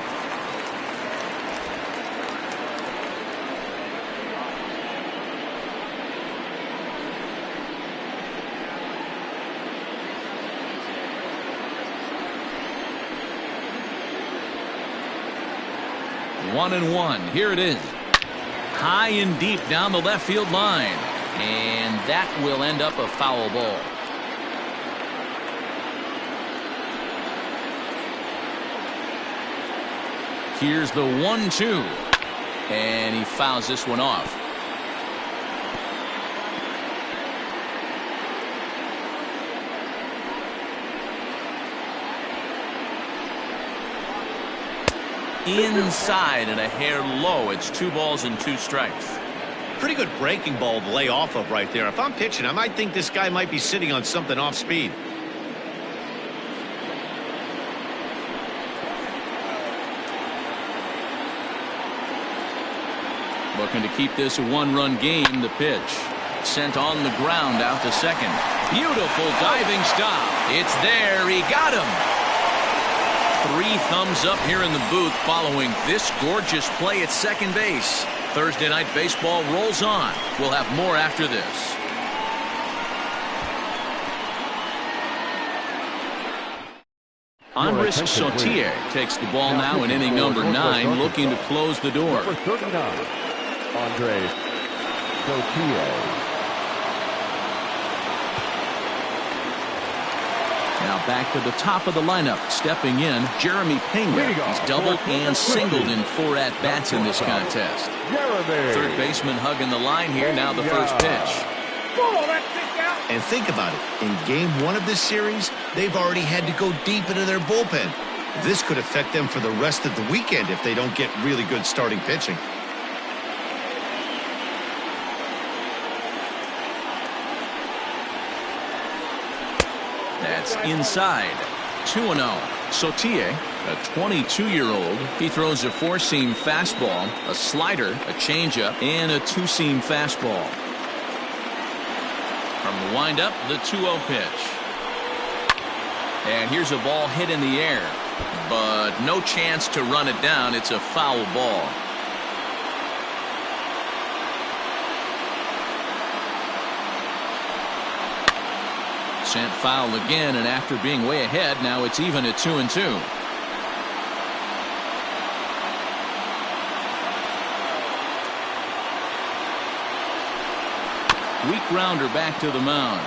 One and one. Here it is. High and deep down the left field line. And that will end up a foul ball. Here's the 1-2. And he fouls this one off. inside and a hair low. It's 2 balls and 2 strikes. Pretty good breaking ball to lay off of right there. If I'm pitching, I might think this guy might be sitting on something off speed. Looking to keep this a 1-run game. The pitch sent on the ground out to second. Beautiful diving stop. It's there. He got him. 3 thumbs up here in the booth following this gorgeous play at second base. Thursday Night Baseball rolls on. We'll have more after this. Andres Sautier takes the ball now in inning number 9, looking to close the door. Number 39, Andres Sautier. Now back to the top of the lineup. Stepping in, Jeremy Pena. He's doubled and singled in 4 at-bats in this contest. Third baseman hugging the line here. Now the first pitch. And think about it. In game 1 of this series, they've already had to go deep into their bullpen. This could affect them for the rest of the weekend if they don't get really good starting pitching. That's inside. 2-0. Sautier, a 22-year-old. He throws a 4-seam fastball, a slider, a changeup, and a 2-seam fastball. From the windup, the 2-0 pitch. And here's a ball hit in the air, but no chance to run it down. It's a foul ball. Sent foul again, and after being way ahead, now it's even at 2-2. Weak grounder back to the mound.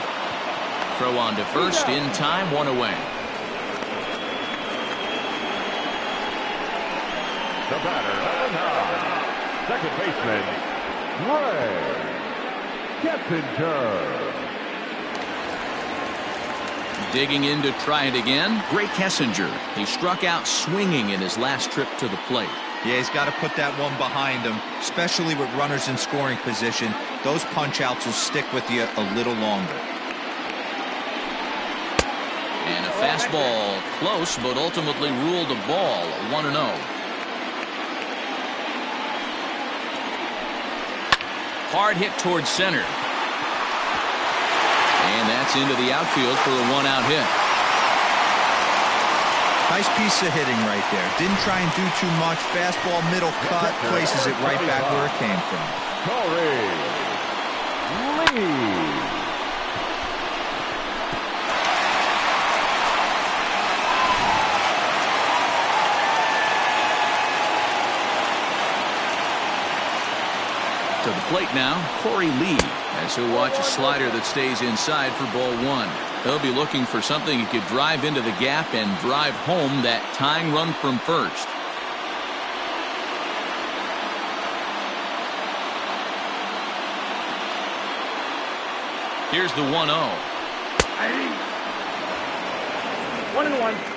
Throw on to first in time, 1 away. The batter, number 9, second baseman, Ray Kessinger. Digging in to try it again. Gray Kessinger. He struck out swinging in his last trip to the plate. Yeah, he's got to put that one behind him, especially with runners in scoring position. Those punch-outs will stick with you a little longer. And a fastball close, but ultimately ruled a ball. 1-0. Hard hit towards center. And that's into the outfield for a 1-out hit. Nice piece of hitting right there. Didn't try and do too much. Fastball, middle cut, places it right back where it came from. Corey Lee. To the plate now, Corey Lee, as he'll watch a slider that stays inside for ball 1. He'll be looking for something he could drive into the gap and drive home that tying run from first. Here's the 1-0. 1-1.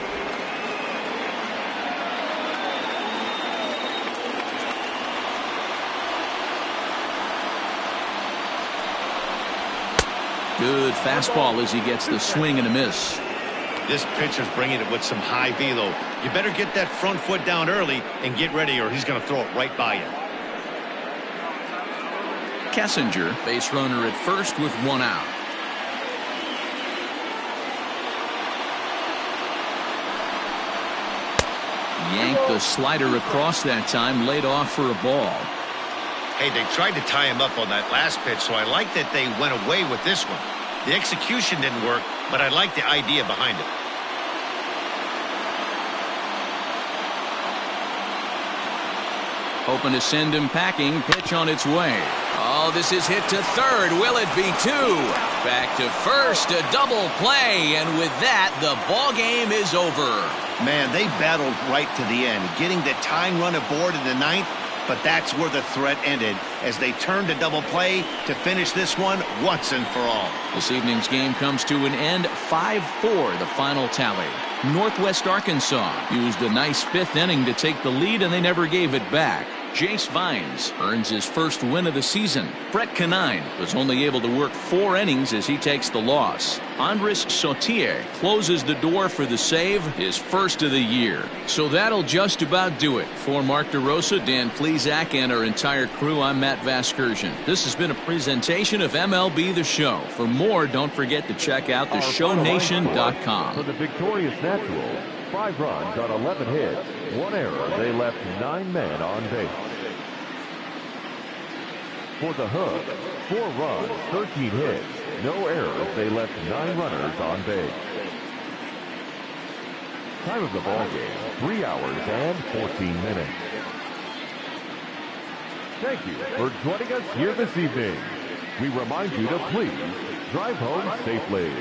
Good fastball as he gets the swing and a miss. This pitcher's bringing it with some high velo. You better get that front foot down early and get ready, or he's going to throw it right by you. Kessinger, base runner at first with 1 out. Yanked the slider across that time, laid off for a ball. Hey, they tried to tie him up on that last pitch, so I like that they went away with this one. The execution didn't work, but I like the idea behind it. Hoping to send him packing. Pitch on its way. Oh, this is hit to third. Will it be 2? Back to first. A double play. And with that, the ball game is over. Man, they battled right to the end. Getting the tying run aboard in the 9th, but that's where the threat ended as they turned to double play to finish this one once and for all. This evening's game comes to an end 5-4, the final tally. Northwest Arkansas used a nice fifth inning to take the lead, and they never gave it back. Jace Vines earns his first win of the season. Brett Canine was only able to work 4 innings as he takes the loss. Andres Sautier closes the door for the save, his first of the year. So that'll just about do it. For Mark DeRosa, Dan Plesac, and our entire crew, I'm Matt Vasgersian. This has been a presentation of MLB The Show. For more, don't forget to check out theshownation.com. For the victorious Naturals, 5 runs on 11 hits, 1 error. They left 9 men on base. For the Hook, 4 runs, 13 hits, no errors. They left 9 runners on base. Time of the ball game, 3 hours and 14 minutes. Thank you for joining us here this evening. We remind you to please drive home safely.